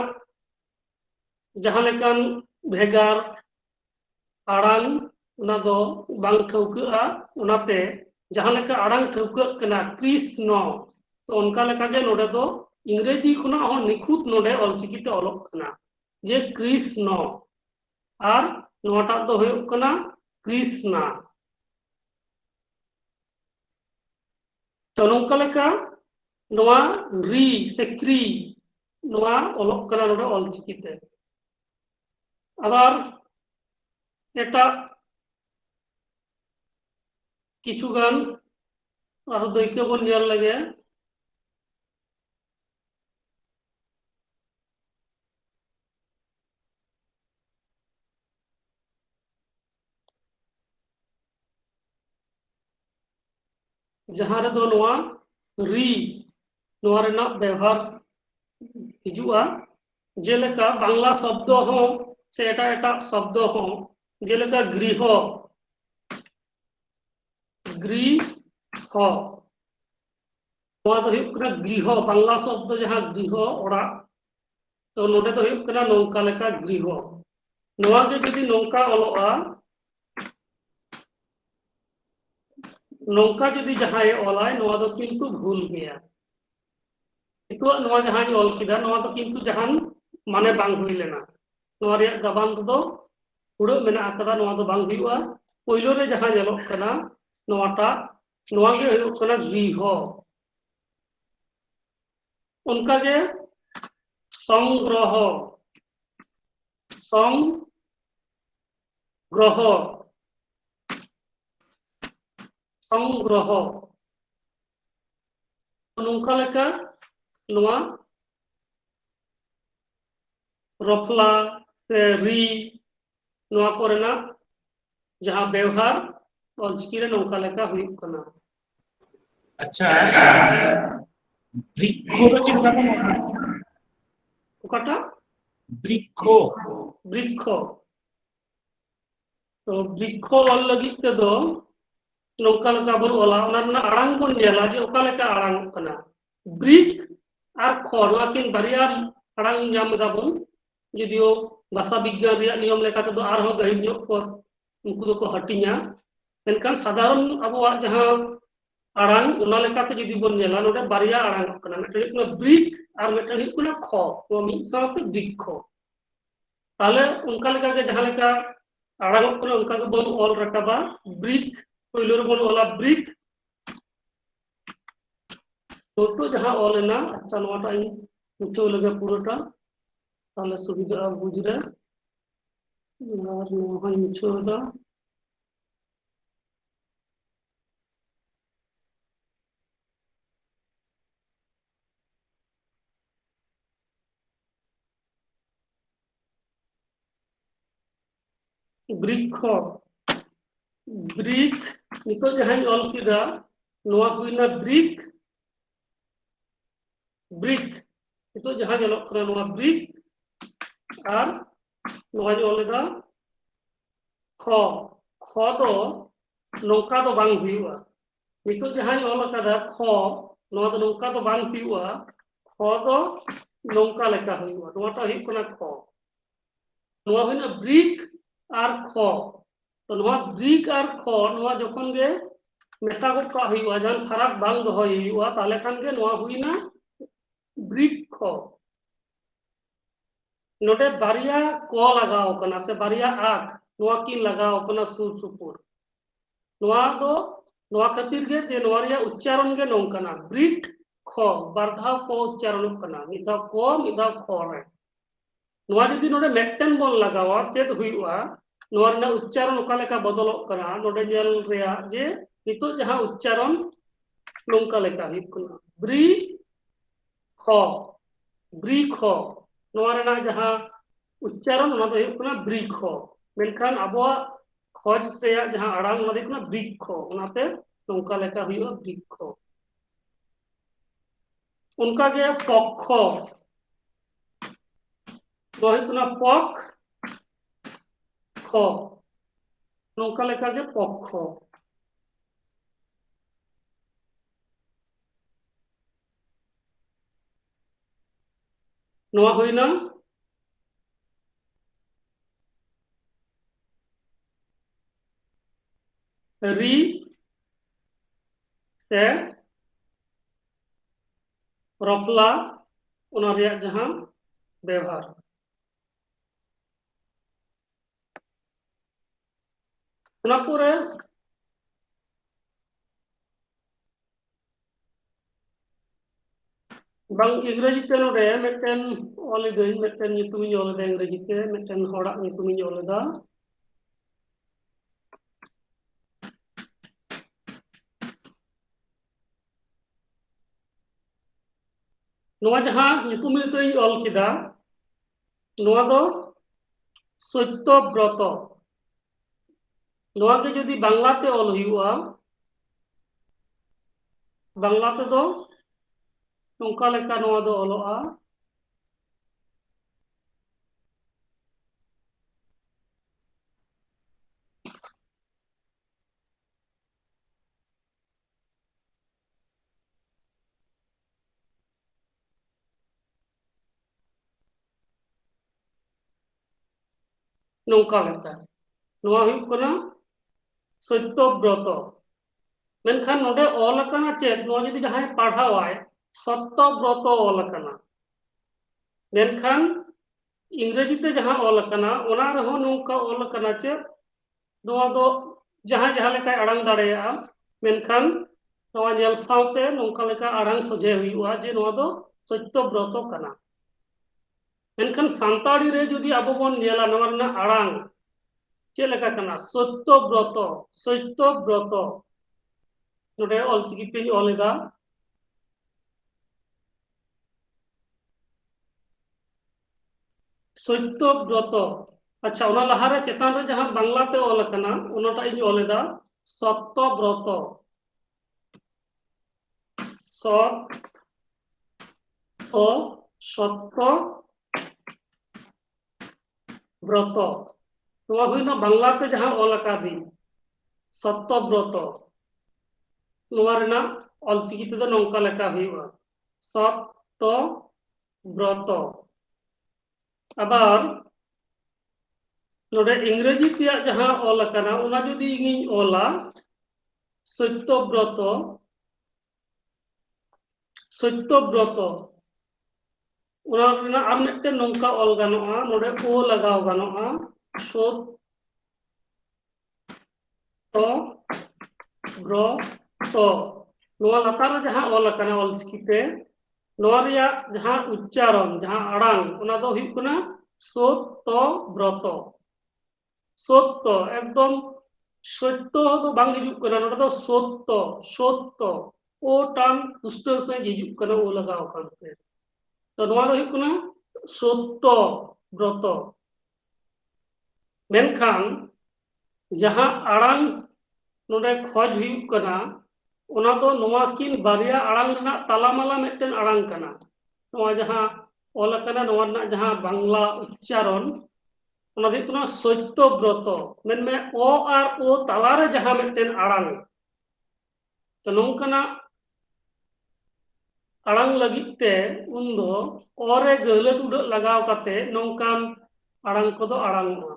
जहां लेकान भेगार आड़ांग उना दो बांग ठौका'a उनाते जहां लेका आड़ांग ठौका'ग कना कृष्ण तो उनका लेका गे नोडे दो इंग्रेजी खुना हो निखुत नोडे ऑलचिकीते ऑलोक कना जे कृष्ण और नोटा दो हुयुग कना कृष्णा तो नोंका लेका नोआ री से क्री नोआ ऑलोक कना नोडे ऑलचिकीते आबार एटा किछुगान और दैके बन नेल लगे जहां रे दो नोआ री नोआ रेना व्यवहार हिजुआ जेलेका बांग्ला शब्द हो से एटा एटा शब्द हो जेलेका गृह गृह नोआ दो हुयुग कना गृह बांग्ला शब्द जहां गृह ओड़ा तो नोडे दो हुयुग कना नोंका लेका गृह नोआ गे जदि नोंका ऑलोआ नोंका जदि जहां ऑलाय नोआ दो किंतु भूल गया इतो नोआ जहां ऑल किदा नोआ दो किंतु जहां माने बांग हुई लेना नोआ रे गबान दो उड़ मेना आकदा नोआ दो बांग हुयुआ पहिलो रे जहां जेलोक कना नोआटा नोआ गे हुयुग कना गृह उनका गे संग्रह संग्रह संग्रह नोंका लेका नोआ रफला से री नोआ कोरेना जहां व्यवहार ऑलचिकी रे नोंका लेका हुयुग कना अच्छा बृक्ष रो चिंता को ओकाटा बृक्ष वृक्ष तो वृक्ष ऑल लगित ते दो नोंका लेका बन ऑला ओना रना आड़ांग बन नेला जे ओका लेका आड़ांग कना ब्रिक और ख नोआ किन बारिया आड़ांग जाम दाबन जदियो भाषा विज्ञान रिया नियम लेका ते दो आर हो गहिर ᱧᱚᱜ को उनको दो को हटिया मेनकान साधारण अबवा जहां आड़ांग उना लेका ते जदि बन नेला नोडे बारिया आड़ांग कना मेटन हुयुग कना ब्रिक और मेटन हुयुग कना ख तो मिद साथे वृक्ष ताले उनका लेका के जहां लेका आड़ांग कना उनका के बन ऑल रकाबा ब्रिक पहिलो रे बन ऑला ब्रिक तो जहां ऑल ना अच्छा नोटा इन मुचो लगे पुरोटा ताले सुविधा बुझरे और नोहा मुचो दा वृक्ष ब्रिक नितो जहां ऑल किदा नोआ हुइना ब्रिक ब्रिक नितो जहां जलोक कना नोआ ब्रिक और नोआ जो ऑलेदा ख ख दो नोंका दो बांग हुइवा नितो जहां ऑल कदा ख नोआ दो नोंका दो बांग हुइवा ख दो नोंका लेका हुइवा नोआटा हुइक कना ख नोआ हुइना ब्रिक और ख तो नोआ ब्रिक और ख नोआ जखन गे मेसा को का हुइवा जहां फरक बांग दो हुइवा ताले खान गे नोआ हुइना वृक्ष नोडे बारिया को लगाओ कना से बारिया आख नोआ की लगाओ कना सुर सुपुर नोआ दो नोआ खातिर गे जे नोआ रिया उच्चारण गे नोंकना वृक्ष ख बारधाव को उच्चारण कना मिधा को मिधा ख रे नोआ जदि नोडे मेटन बोल लगावा चेद हुइवा नोआ रेना उच्चारण ओका लेका बदलक कना नोडे जेल रिया जे नितो जहां उच्चारण नोंका लेका हुइक कना ब्री ख ब्रिख नोआ रेना जहां उच्चारण ओना दो हुयुग कना ब्रिख मेनखान अबवा खोज रेया जहां आड़ांग ओना दो हुयुग कना ब्रिख ओनाते नोंका लेका हुयुगा ब्रिख उनका गे पक्ष तो हुयुग कना पक ख नोंका लेका गे पक्ष नोआ हुइना री से रफला ओना रिया जहां व्यवहार ओना पूरे bang इंग्रजी ते नोडे मिटन ओले गई मिटन nyutum ओले दा इंग्रजी ते मिटन होड़ा nyutum ओले दा नोआ जहां nyutum ते ओल किदा नोआ दो सत्य व्रत नोआ के जदि बांग्ला ते ओल हुआ बांग्ला ते दो नोंका लेका नोआ दो ओलोआ नोंका लेका नोआ हुई कना सत्य व्रत मेनखान नोडे ओल कना चेत नोआ जदि जहां पढ़ावाय सत्य व्रत ओल कना मेनखान इंग्रजी ते जहां ओल कना ओना रहो नोंका ओल कना चेत नोआ दो जहां जहां लेका अड़ांग दाड़ेया मेनखान नोआ नेल सावते नोंका लेका अड़ांग सोझे हुआ जे नोआ दो सत्य व्रत कना मेनखान सांताड़ी रे जदि आबो बोन नेला नोआ रना अड़ांग चे लेका कना सत्य व्रत नोडे ऑलचिकी पे ओलेदा सत्य व्रत अच्छा ओना लहारे चेतान रे जहां बांग्ला ते ओल कना ओनाटा इन ओलेदा सत्य व्रत सत्य व्रत नोआ हुइना बांग्ला ते जहां ओल कादी सत्य व्रत नोआ रेना ऑलचिकी ते दो नोंका लेका हुइवा सत्य व्रत आबार नोडे इंग्रजी ते जहां ओल कना ओना जदि इंगिन ओला सत्य व्रत ओना रेना आर मिटते नोंका ओल गानोआ नोडे ओ लगाव गानोआ सत्य व्रत नोआ लातार जहां ओल कना ऑलचिकीते नोआ रिया जहां उच्चारण जहां अड़ांग ओना दो हुई कना सत्य व्रत सत्य एकदम सत्य तो बांग हिजुक कना नोडे दो सत्य ओ टान पुष्टल से हिजुक कना ओ लगाव कानते तो नोआ दो हुई कना सत्य व्रत मेनखान जहां अड़ांग नोडे खोज हुई कना ओना दो नोआ किन बारिया अड़ांग रना तालामाला मिटन अड़ांग कना नोआ जहां ओल कना नोआ रना जहां बांग्ला उच्चारण ओना दो कना सत्य व्रत मेन में ओ आर ओ तालारे जहां मिटन अड़ांग तो नोंकना अड़ांग लगिते उन दो ओरे गहले उड़ लगाव काते नोंकान अड़ांग को दो अड़ांगोआ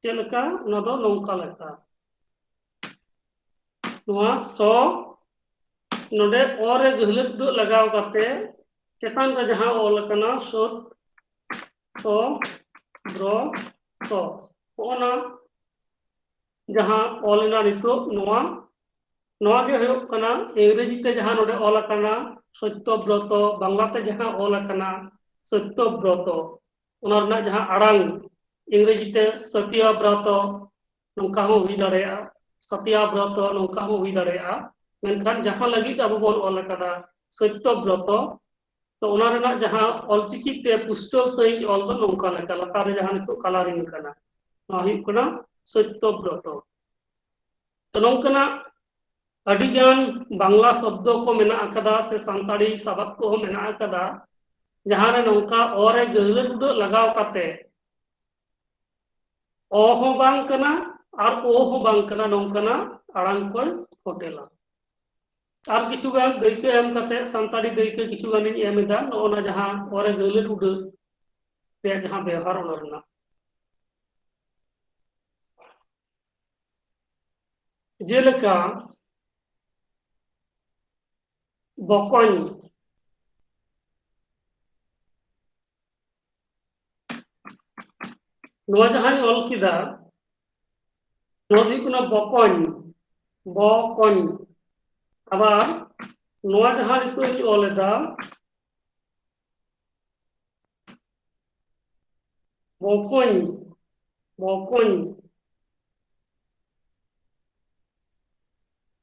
चेलका ओना दो नोंका लेका नोआ सो नोडे ओरे गहले उड़ लगाव काते चेतान रे जहां ओल कना सत्य व्रत ओना जहां ओलना नितो नोआ नोआ के हुयो कना इंग्रजी ते जहां नोडे ओल कना सत्य व्रत बांग्ला ते जहां ओल कना सत्य व्रत ओना रना जहां अड़ांग इंग्रजी ते सत्य व्रत नोंका हो हुई दाड़ेया सत्य व्रत नोंका हो हुई दाड़ेया मेनखान जहां लगी अब बोन ओल कदा सत्य व्रत तो ओना रना जहां ऑलचिकी ते पुष्टल सही ओल दो नोंका लेका लातार रे जहां नितो कलारिंग कना नोआ हुई कना सत्य व्रत तो नोंकना अडिगान बांग्ला शब्द को मेना अकदा से सांताड़ी शब्द को मेना अकदा जहां रे नोंका ओरे गहले उड़ लगाव काते ओ हो बांग कना और ओ हो बांग कना नोंकना अड़ांग को होटेला और किछु गान दैके एम काते सांताड़ी दैके किछु गान एम एदा नोना जहां ओरे गहले उड़ ते जहां व्यवहार ओना जेलेका बकॉइन नवा जहां ऑल किदा नोदी कुना बकॉइन बकॉइन आबार नवा जहां नितो ऑल एदा बकॉइन बकॉइन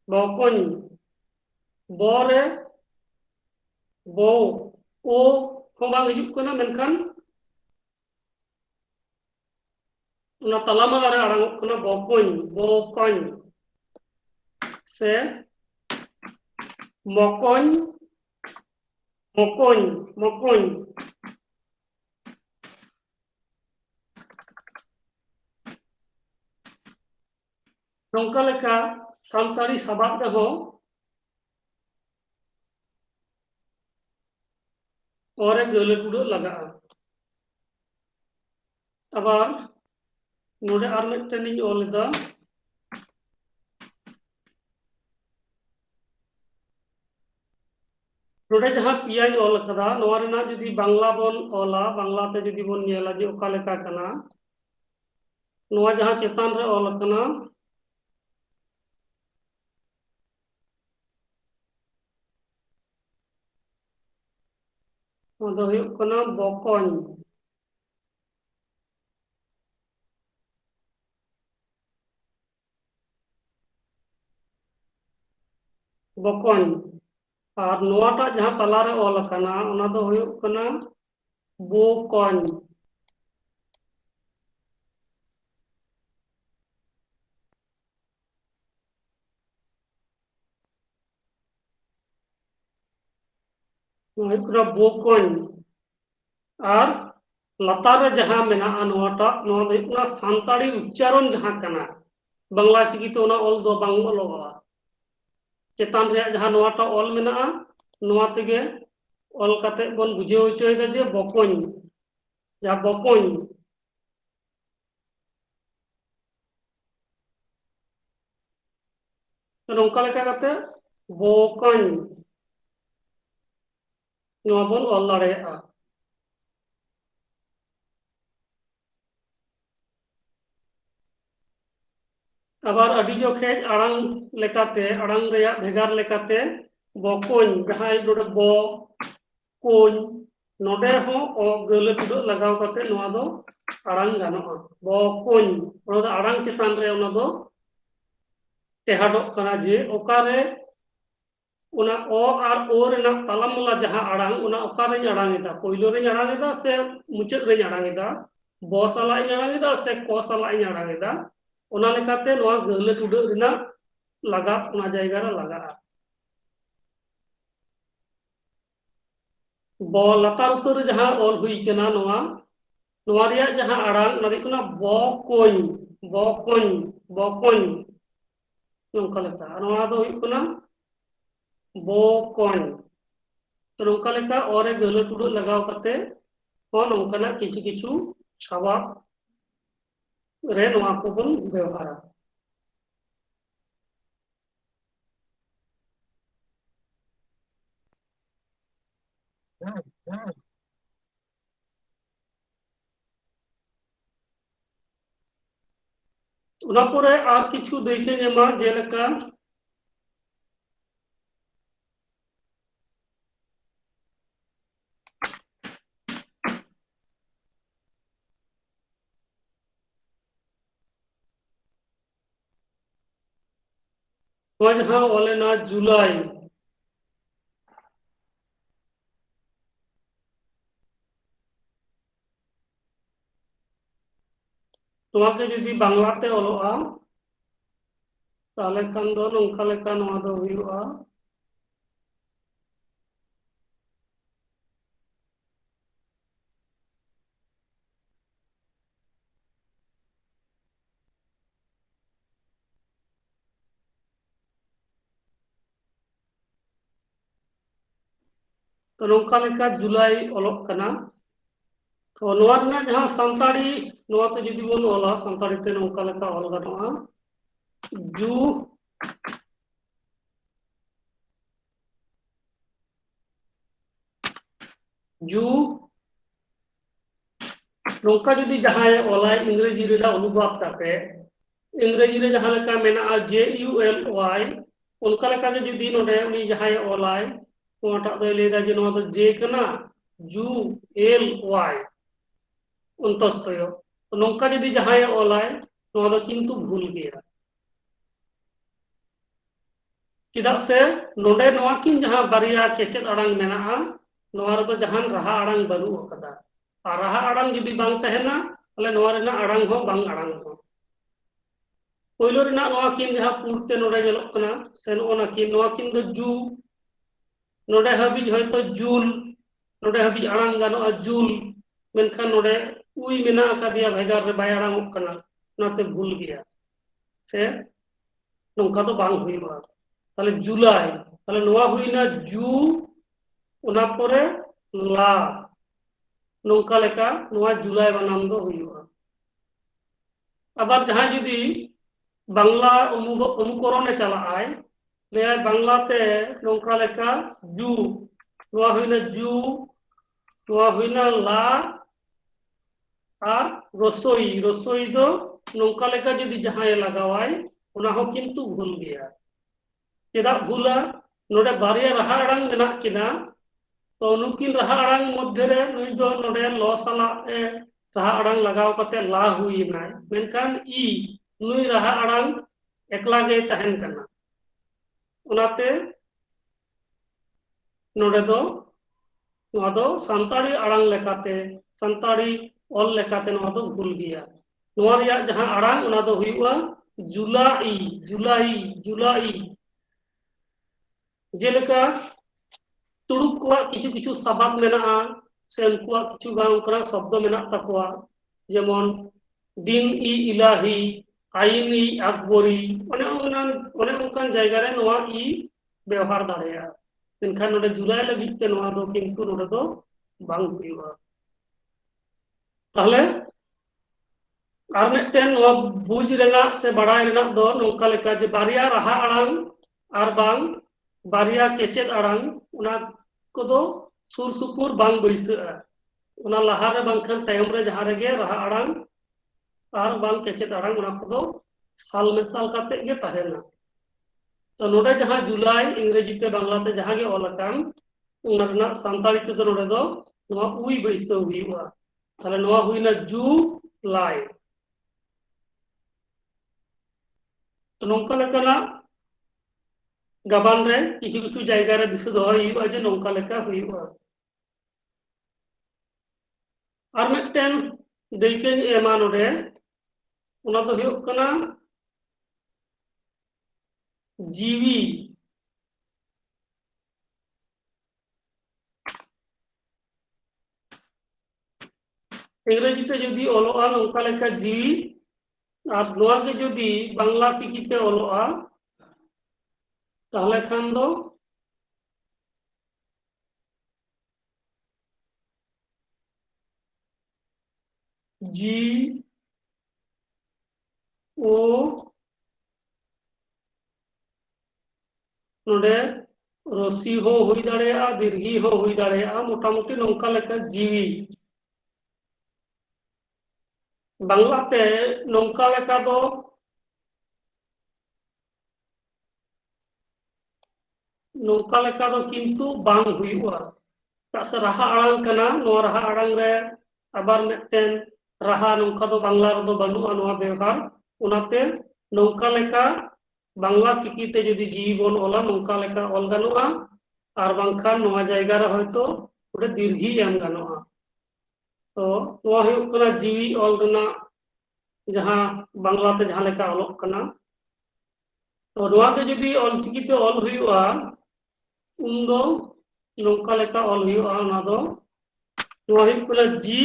बकॉइन बोरे बो ओ को बांग हिजुग कना मेनखान उना तलामाला रे आड़ांग कना बकॉइन से मकॉइन मकॉइन मकॉइन नौका लेका सानताड़ी सबाब रहो और गले टुडो लगा अबार नोडे आर मिदटेन इᱧ ऑल एदा नोडे जहां पियाñ ऑल कदा नोवा रेना जदि बांग्ला बोन ऑला बांग्ला ते जदि बोन नेला जे ओका लेका कना नोवा जहां चेतान रे ऑल कना दो हुयुग कना बकॉइन बकॉइन और नोवाटा जहां तला रे ऑल कना ओना दो हुयुग कना बोकॉइन हुयुग बोकॉइन और लतार रे जहां मेना नोवाटा नोवा दो हुयुग सानताड़ी उच्चारण जहां कना बांग्ला चिकी तो ओना ऑल दो बांग ऑलोगा चेतान रे जहां नोवाटा ऑल मेना नोवा तेगे ऑल काते बोन बुझेव होचोयदा जे बकॉइन जहां बकॉइन तो नौका लेका काते बकॉइन नोवा बोन ऑल दाड़ेया आबार अडी जोखे आड़ांग लेकाते आड़ांग रेया भेगार लेकाते बकॉइन जहां नोडे ब कोइन नोडे हो ओ गले टुडो लगाव काते नोवा दो आड़ांग गानोआ बकॉइन ओना दो आड़ांग चेतान रे ओना दो टेहाडोक कना जे ओकारे ओना ओ और ओ रेना तालामला जहां आड़ांग ओना ओकारे आड़ांग एदा पहिलो रे आड़ांग एदा से मुचाद रे आड़ांग एदा ब साला आड़ांग एदा से क साला आड़ांग एदा ओना लेकाते नोवा गले टुडो रेना लगा ओना जायगा रे लगा ब लतार उतर जहां ऑल हुई कना नोवा नोवा रिया जहां आड़ांग ओना दो कना बकॉइन बकॉइन बकॉइन नोंका लेका नोवा दो हुई कना बकॉइन तो नोंका लेका और गले टुडो लगाव काते को नोंकाना किछु किछु छाबा रे नोवा को बन व्यवहारा उना परे आर किछु देखे नेमा जेलेका जहां ओलेना जुलाई नोवा के जदि बांग्लाते ओलोआ ताले खान दो नोंका लेका नोवा दो हुयुआ तो नोंका लेका जुलाई ओलोक कना तो नोवा रेना जहां सानताड़ी नोवा ते जदि बोन ओला सानताड़ी ते नोंका लेका ऑल गानोआ जू जू नौका जुदी जहां ओला इंग्रेजी रे अनुवाद करते इंग्रेजी रे जहां लेका मेना JULY उनका लेका के जुदी नोडे उनी जहां ओलाय ओटा दो लेदा जे नोवा दो जे कना JULY उनतस्तयो तो नौका जुदी जहां ओलाय नोवा दो किंतु भूल गया चेदा से नोडे नोवा किन जहां बारिया केचेद अड़ांग मेना नोवा रे दो जहां रहा अड़ांग बनु अकदा और रहा अड़ांग जुदी बांग तहना तले नोवा रेना अड़ांग हो बांग अड़ांग हो पहिलो रेना नोवा किन जहां पूर्ते नोडे जेलोक कना से नोना किन दो जू नोडे हबी होयतो जूल नोडे हबी अड़ांग गानो जूल मेनखान नोडे उई मेना अकादिया भेगार रे बाय अड़ांग कना नाते भूल गया से नोंका तो बांग हुईबा ताले जुलाई ताले नोवा हुईना जू उना परे ला नौका लेका नोवा जुलाई बनाम दो हुईबा अबार जहां जुदी बांग्ला अनुकरणे चला आय ले बांग्ला ते नौका लेका जू नोवा हुईना जू नोवा हुईना ला और रसोई रसोई दो नौका लेका जुदी जहां लगावाय उना हो किंतु भूल गया चेदा भूला नोडे बारिया रहा अड़ांग मेना किना तो नुकिन रहा अड़ांग मध्य रे नुई दो नोडे लो साला रहा अड़ांग लगाव कते ला हुई नाय मेनखान ई नुई रहा अड़ांग एकला गे तहन कना उनाते नोडे दो नोवा दो संताड़ी अड़ांग लेकाते संताड़ी ऑल लेकाते नोवा दो भूल गया नोवा रिया जहां अड़ांग उना दो हुईवा जुलाई जुलाई जुलाई जेलेका तुड़ुक को किछु किछु सबाब मेना से उनको किछु गान उनका शब्द मेना तकवा जेमन दिन ई इलाही आईन ई अकबरी ओने उनकान जायगा रे नोवा ई व्यवहार दाड़ेया मेनखान नोडे जुलाई लगित ते नोवा दो किंतु नोडे दो बांग हुईवा ताहले आर मिदटेन नोवा बुझ रेना से बड़ाय रेना दो नोंका लेका जे बारिया रहा अड़ांग आर बांग बारिया केचेद अड़ांग उना कोदो सुर सुपुर बांग बैसआ उना लहा रे बांखान तायम रे जहां रेगे रहा अड़ांग आर बांग केचेद अड़ांग उना कोदो साल में साल काते गे तहेना तो नोडे जहां जुलाई इंग्रेजी ते बांग्ला ते जहां गे ओलकान उना रेना संताली ते नोडे दो नोवा उई बैसो हुईवा ताले नोवा हुईना जुलाई तो नौका लेकाना गाबान रे किछु किछु जायगा रे दिस दो हुईवा जे नौका लेका हुईवा आर मिदटेन दैके एमा नोडे उना दो हुयुग कना जीवी इंग्रेजी ते जुदी ओलोआ नौका लेका जीवी और नोआ के जुदी बांग्ला चिकी ते ओलोआ ताहले खान दो जी ओ नोडे रसी हो हुई दाड़ेया दीर्घी हो हुई दाड़ेया मोटामुटी नौका लेका जीवी बांग्ला ते नौका लेका दो नौका लेका दो किंतु बांग हुईवा तासे रहा अड़ांग कना नोआ रहा अड़ांग रे आबार मिदटेन रहा नौका दो बांग्ला रे दो बनुआ नोआ व्यवहार उनाते नौका लेका बांग्ला चिकी ते जुदी जीवी बोन ओला नौका लेका ऑल गानुआ आर बांखान नोआ जायगा रे होयतो उडे दीर्घी एम गानुआ तो नोआ हुयुग कना जीवी ऑल रेना जहां बांग्ला ते जहां लेका ऑलोग कना तो नोआ के जुदी ऑल चिकी ते ऑल हुयुआ उन दो नौका लेका ऑल हुयुआ ना दो नोआ हुयुग कना जी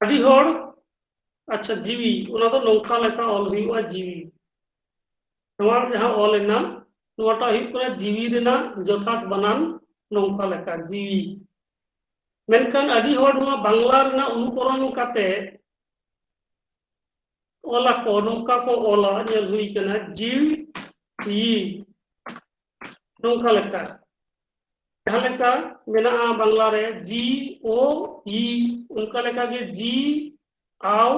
अडी होड़ अच्छा जीवी उना दो नौका लेका ऑल हुयुआ जीवी नोआ जहां ऑल एना नोआटा हुयुग कना जीवी रेना जथात बनान नौका लेका जीवी मेनखान अडी होड़ नोआ बांग्ला रेना अनुकरण काते ola ko nongka ko ola nyel hui kana jiw yi nongka leka jahan leka menaa bangla re ji o yi unka leka ge ji aw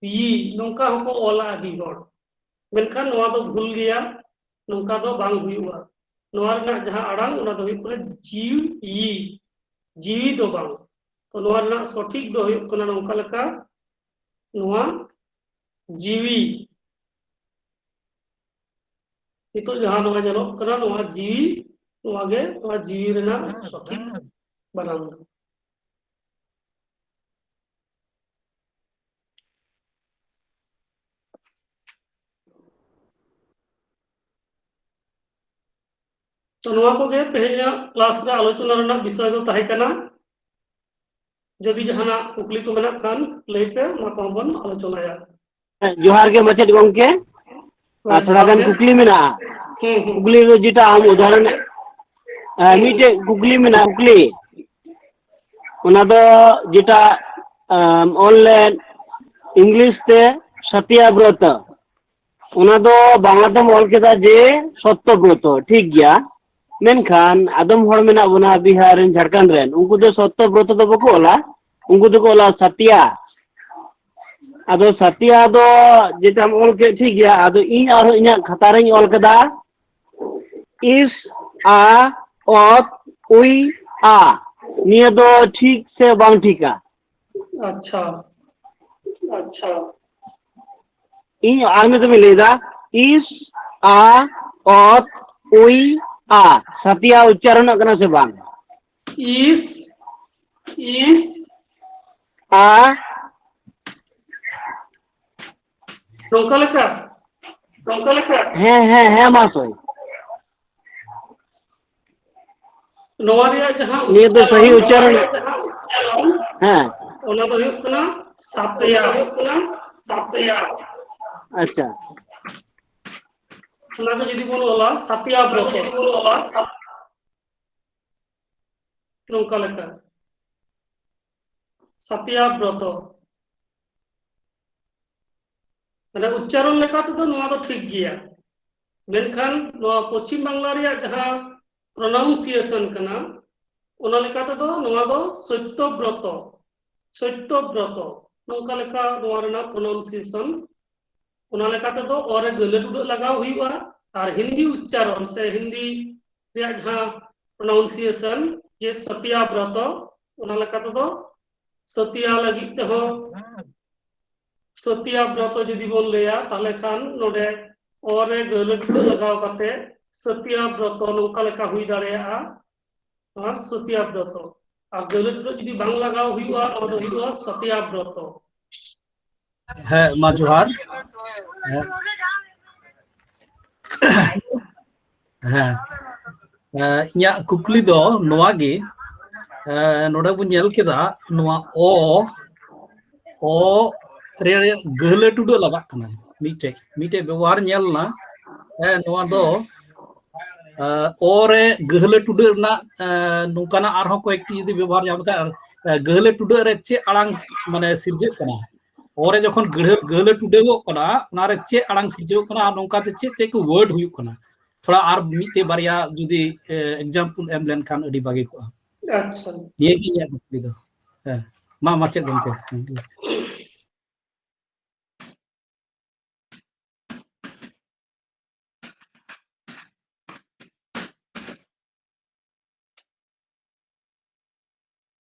yi nongka hoko ola adi hor menkan noa do bhul geya nongka do bang huiwa noa rena jahan arang ona do huyuk kana jiw yi jiwi do bang to noa rena sothik do huyuk kana nongka leka noa jiwi itu jahan noa nyelok kana noa jiwi noa ge noa jiwi rena sothik barang तो नोआ को गे तेहेnya class रे आलोचना रना विषय दो ताहे kana जदि जहाना कुकली को मेना खान लई पे मा को बन आलोचना या जोहार के मचेद गंके थोड़ा गान कुकली मेना कुकली रो जेटा आम उदाहरण मीटे कुकली मेना कुकली ओना दो जेटा ऑनलाइन इंग्लिश ते सत्याव्रत ओना दो बांग्ला ते ऑल केदा जे सत्यव्रत ठीक गया मेनखान आदम हर मेना बना बिहार झारखंड रेन उनको दो सत्यव्रत दो बको ओला उनको दो ओला सत्या आदो सत्या दो जेटा ऑल के ठीक गया आदो इन और इन खाता रे ऑल कदा इस आ ऑफ उई आ निया दो ठीक से बांग ठीका अच्छा अच्छा इन आर में तुम्हें लेदा इस आ ऑफ उई आ सत्या उच्चारण करना से बांग इस आ नोका लेका है मासोय नोआ रिया जहां ये तो सही उच्चारण है ओना दो हुयुक kana सत्या अच्छा ओना को जदि बोल ओला सत्याव्रत नोका लेका सत्याव्रत माने उच्चारण लेखा तो नोआ दो ठीक गया मेनखान नोआ पश्चिम बांग्ला रिया जहां प्रोनाउंसिएशन kana ओना लेखा तो नोआ दो सत्यव्रत नोका लेखा नोआ रेना प्रोनाउंसिएशन ओना लेखा तो ओरे गले टुड लगाव हुईवा और हिंदी उच्चारण से हिंदी रिया जहां प्रोनाउंसिएशन जे सत्याव्रत ओना लेखा तो सत्या लगी ते हो सत्याव्रत जदि बोल लेया ताले खान नोडे ओरे गले टुड लगाव काते सत्याव्रत नोका लेखा हुई दाड़ेया सत्याव्रत और गले टुड जदि बांग लगाव हुईवा ओना दो हुईवा सत्याव्रत है मा जोहार है इया कुकली दो नोआ गे नोडा बु नेल केदा नोआ ओ रे गले टुडो लगा कना मीटे व्यवहार नेल ना नोआ दो ओ रे गले टुडो ना नोकाना आरहो को एकटी यदि व्यवहार जामता गले टुडो रे चे आड़ांग माने सिरजे कना ओरे जखन गले टुडेगो कना नारे चे आड़ांग सिरजे कना नोका ते चे को वर्ड हुयु कना थोड़ा आर मीटे बारिया जुदी एग्जांपल एम लेन खान अडी बागे को अच्छा ये की या कुकली दो मा माचे गंके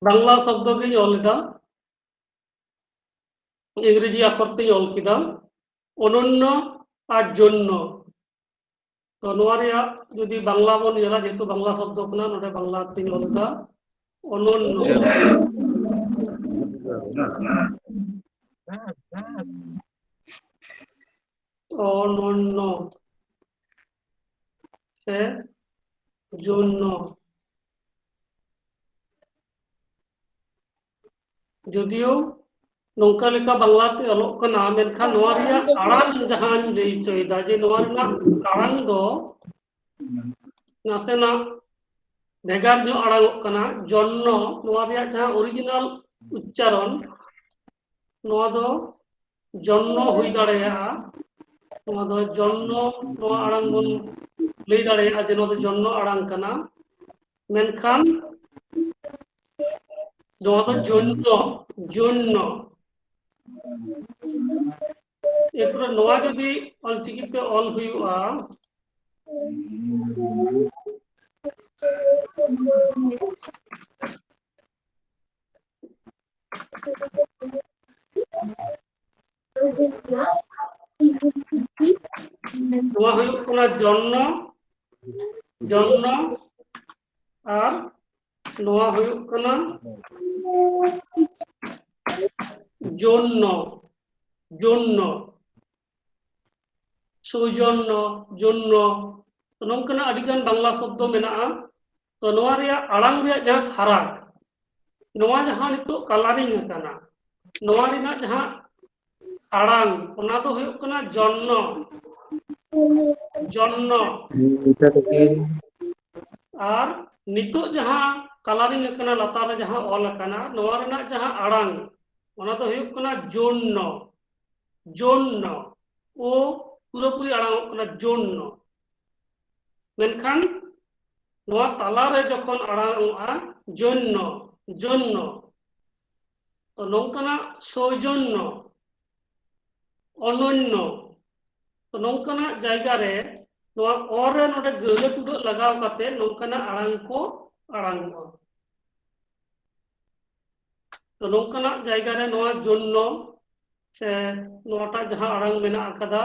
बांग्ला शब्द के ओलदा इंग्रेजी अक्षर ते ओल किदा अनन्य और जन्य तो नोआ रिया जदि बांग्ला बन नेला जेतु बांग्ला शब्द कना नोडे बांग्ला ते ओलदा अनन्य से जन्य जदियो नौका लेका बांग्ला ते अलग कना मेनखान नोआ रिया आड़ांग जहां लई चोयदा जे नोआ रना आड़ांग दो नासेना भेगार जो आड़ांग कना जन्नो नोआ रिया जहां ओरिजिनल उच्चारण नोआ दो जन्नो हुई दाड़ेया नोआ दो जन्नो नोआ आड़ांग बन लई दाड़ेया जे नोआ दो जन्नो आड़ांग कना मेनखान नोआ दो जन्नो जन्नो एरपर नोआ जदि अलचिकिते ऑल हुआ नोआ हुई कना जन्नो जन्नो और नोआ हुई कना जन्नो जन्नो सौजन्य जन्नो तो नोंकना अडिगान बांग्ला शब्द मेना तो नोआ रिया आड़ांग रिया जहां फराक नोआ जहां नितो कलरिंग कना नोआ रिना जहां आड़ांग ओना तो हुई कना जन्नो जन्नो और नितो जहां कलरिंग कना लतार जहां ऑल कना नोआ रिना जहां आड़ांग ओना तो हुई कना जन्नो जन्नो ओ पूरापूरी आड़ांग कना जन्नो मेनखान नोआ तालारे जखन आड़ांगआ जन्नो जन्नो तो नोंकना सौजन्य अनन्य तो नोंकना जायगा रे नोआ और रे नोडे गहले टुडो लगाव काते नोंकना आड़ांग को आड़ांगआ तो नोंकना जायगा रे नोआ जन्नो से नोटा जहां आड़ांग मेना आकादा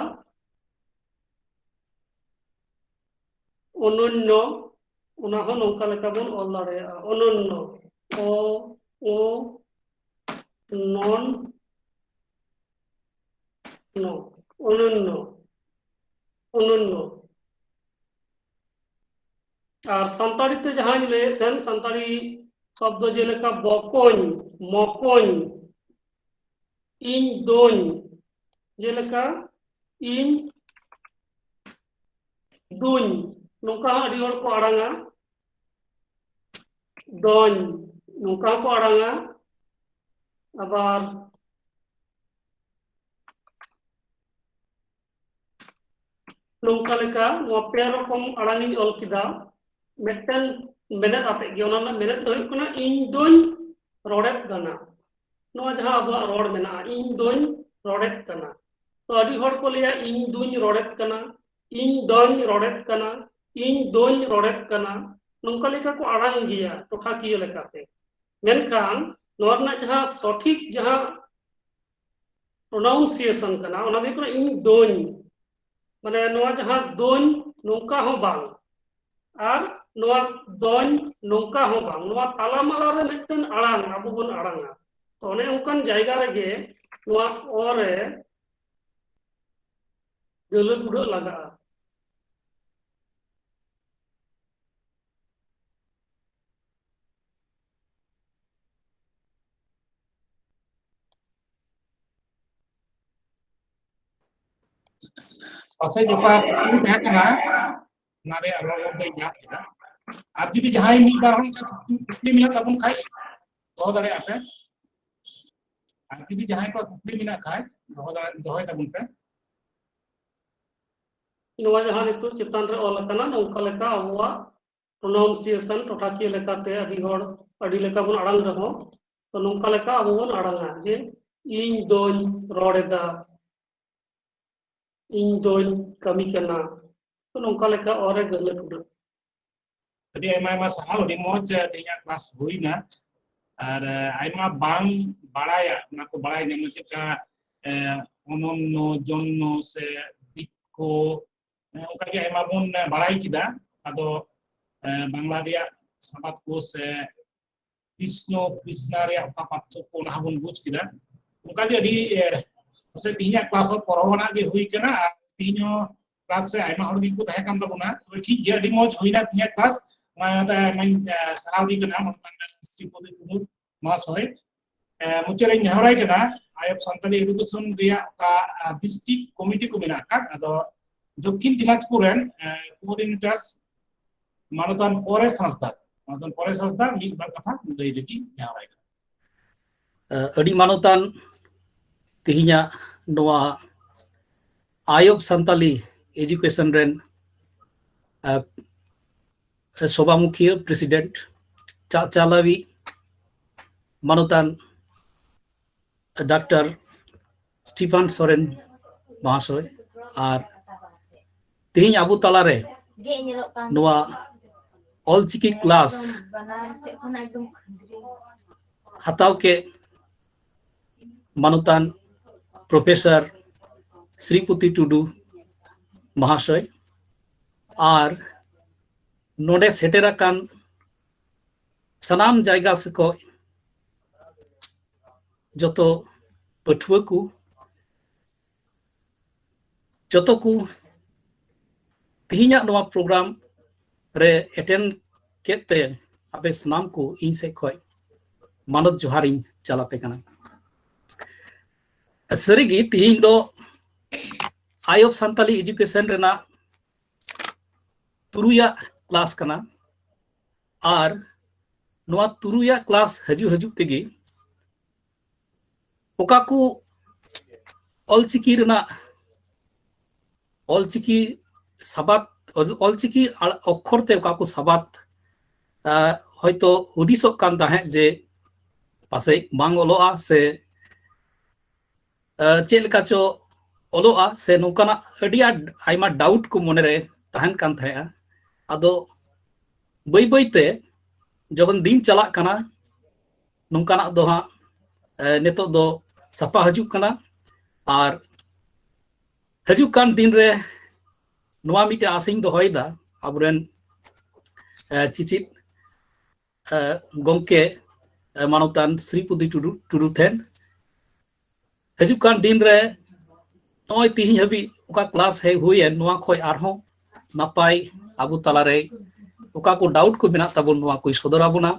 अनन्य उना हो नोंका लेका बन ऑल दाड़ेया अनन्य ओ नॉन नो अनन्य अनन्य और सांताड़ी ते जहां ले थेन सांताड़ी शब्द जेलेका बकोन मकोन इन दोन जेलेका इन दुन नोंका अडी हर को आड़ांगा दोन नोंका को आड़ांगा आबार नोंका लेका नोआ पे रकम आड़ांग इन ऑल किदा मेटन मेनेट आते गे ओना मेनेट दो हुई कना इन दोन रोडेत कना नोआ जहां अब रोड मेना इन दोन रोडेत कना तो अडी हर को लिया इन दोन रोडेत कना इन दोन रोडेत कना इन दोन रोडेत कना नोंका लेका को आड़ांग गिया टोठा किया लेकाते मेनखान नोआ रना जहां सठिक जहां प्रोनाउंसिएशन कना ओना दे कना इन दोन माने नोआ जहां दोन नोंका हो बांग और नोआ दोन नोंका हो बांग नोआ तालामाला रे मिटन आड़ांग आबो बन आड़ांगा तो ओने उनकान जायगा रेगे नोआ ओरे गले टुडो लगा पासे जोका तहै कना नारे रोड दे याद किदा आप जुदी जहां मी बार हम कुकली मिला तबन खाई दो दाड़े आपे आप जुदी जहां को कुकली मिला खाई दो दाड़े दोय तबन पे नोआ जहां नितो चितान रे ऑल कना नोंका लेका अबुआ प्रोनाउंसिएशन टोठा किया लेकाते अडी लेका बन आड़ांग रहो तो नोंका लेका अबो बन आड़ांगा जे इन दोन रोडेदा इन दोन कमी कना तो नोंका लेका औरे गले टुडो अभी आयमा साल अभी मौज तेया क्लास हुईना और आयमा बांग बाड़ाया ना को बाड़ाय ने मुझे का अनन्नो जन्नो से दिक्को उनका के आयमा बन बाड़ाय किदा आदो बांग्ला रिया साबात को से कृष्ण कृष्णा रिया पापात्तो को ना बन बुझ किदा उनका के अभी से तीया क्लास ऑफ परवाना के हुई केना तीनो क्लास रे आयमा हर दिन को तहे काम तबना तो ठीक गे अभी मौज हुईना तीया क्लास मैं सराउदी के नाम श्रीपति कुमुद महाशय मुचरे नेहराय के ना आयब संताली एडुकेशन रिया का डिस्ट्रिक्ट कमिटी को मेना का अदो दक्षिण दिनाजपुर रेन कोऑर्डिनेटर्स मानतान परेश हंसदा मिद बार कथा लई देकी नेहराय अडी मानतान तिहिया नोआ आयब संताली एजुकेशन रेन सभामुखिया प्रेसिडेंट चालावी मानतान डॉक्टर स्टीफन सोरेन महाशय और तेहिं आबू तलारे नोआ ऑलचिकी क्लास हताव के मानतान प्रोफेसर श्रीपति टुडू महाशय और नोडे सेटेराकान सनाम जायगा से को जतो पठुआ को जतो को तिहिना नोआ प्रोग्राम रे अटेंड केते आपे सनाम को इन से खोय मानद जोहारिन चलापे कना सरीगी तिहिन दो आयब संताली एजुकेशन रेना तुरुया क्लास कना और नोआ तुरुया क्लास हजू तेगी ओका को ऑलचिकी रेना ऑलचिकी साबात ऑलचिकी अक्षर ते ओका को साबात हयतो हुदिसोक कान ताहे जे पासे बांग ओलोआ से चेल का चो ओलोआ से नोकाना अडिया आइमा डाउट को मोने रे ताहन कान थाया आदो बई बईते जखन दिन चला कना नोकाना दो हा नेतो दो सपा हजू कना और हजू कान दिन रे नोआ मिटे आसिंग दो होयदा अबरेन चिचित गोंके मानवतान श्रीपति टुडू ठेन हजू कान दिन रे नोय तिहिं हबी ओका क्लास है हुए नोआ खोय आरहो नापाय आबू तलारे ओका को डाउट को बिना तबन नोआ कोई सदर आबुना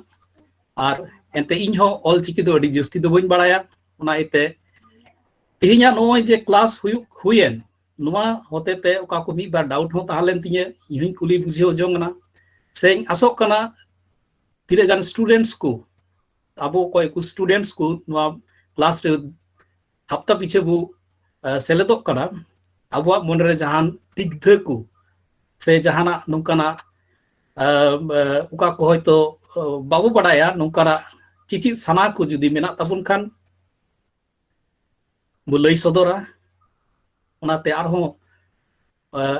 और एंते इन हो ऑल चिकी दो अडी जस्ती दो बइन बाड़ाया ओना इते तिहिंया नोय जे क्लास हुएन नोआ होते ते ओका को मी बार डाउट हो ताहलेन तिये इहिं कुली बुझियो जोंगना सें आसोक कना तिरे गान स्टूडेंट्स को आबो कोई को स्टूडेंट्स को नोआ क्लास रे हफ्ता पीछे बु सेलेदोक कना आबुआ मन रे जहान दिग्ध को से जहाना नोकाना ओका को होयतो बाबू बड़ाया नोकाना चिची सना को जुदी मेना तबुन खान बु लई सदरा ओनाते आरहो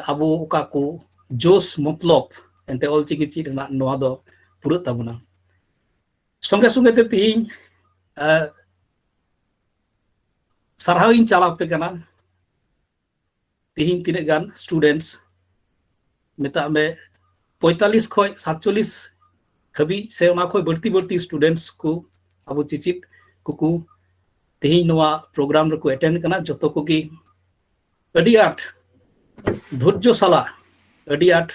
आबू ओका को जोश मतलब एंते ऑलचिकी चिट ना नोआ दो पुरा तबुना संगे संगे ते तिहिं सरहाविन चालापे कना तिहिं तिने गान स्टूडेंट्स मेता में 45 खोय 47 हबी से ओना खोय बढ़ती स्टूडेंट्स को अबो चिचित कुकु तिहिं नोआ प्रोग्राम रे को अटेंड कना जतो को की अडी आठ धैर्य साला अडी आठ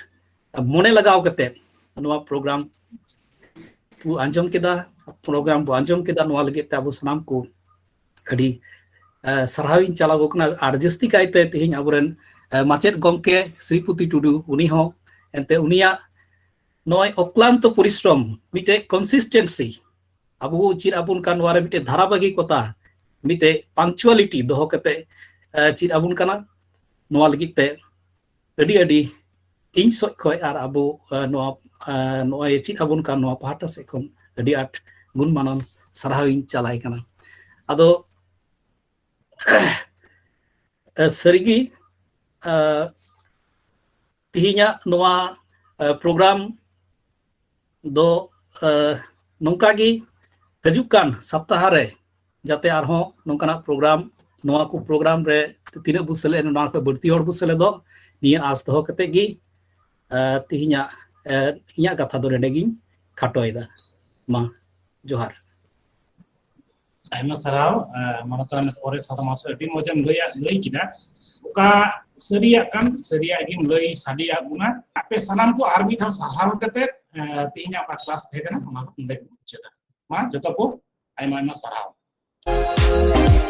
मोने लगाव कते नोआ प्रोग्राम बु आंजम केदा नोआ लगे ते अबो सनाम को अडी सरहाविन चलावो कना आर जस्ती कायते तिहिं अबोरेन माचेद गंके श्रीपति टुडू उनी हो एंते उनिया नोय अक्लांत परिश्रम मिटे कंसिस्टेंसी अबो चिर आबुन कान वारे मिटे धाराबागी कोता मिटे पंक्चुअलिटी दोहो कते चिर आबुन काना नोआ लगिते अडी अडी इन सोय खोय आर अबो नोय चिर आबुन कान नोआ पाहटा से खन अडी आठ गुण मानन सरहाविन चलाय कना आदो सरिगी तिहिंया नोआ प्रोग्राम दो नोंकागी हजुकान सप्ताह रे जाते आरहो नोंकाना प्रोग्राम नोआ को प्रोग्राम रे तिने बुसले नोआ को बढ़ती और बुसले दो निया आस दो कते गी तिहिंया इया कथा दो रेडेगी खाटोयदा मा जोहार आयमा सराव मनोतरान पोरे सातमासो अडी मोजम लई किदा ओका सरिया गिम लई सादिया गुना आपे सनाम को आरबी था सहाव कते तिहिंया पा क्लास थे ना ओना को मा जतो को आयमा सराव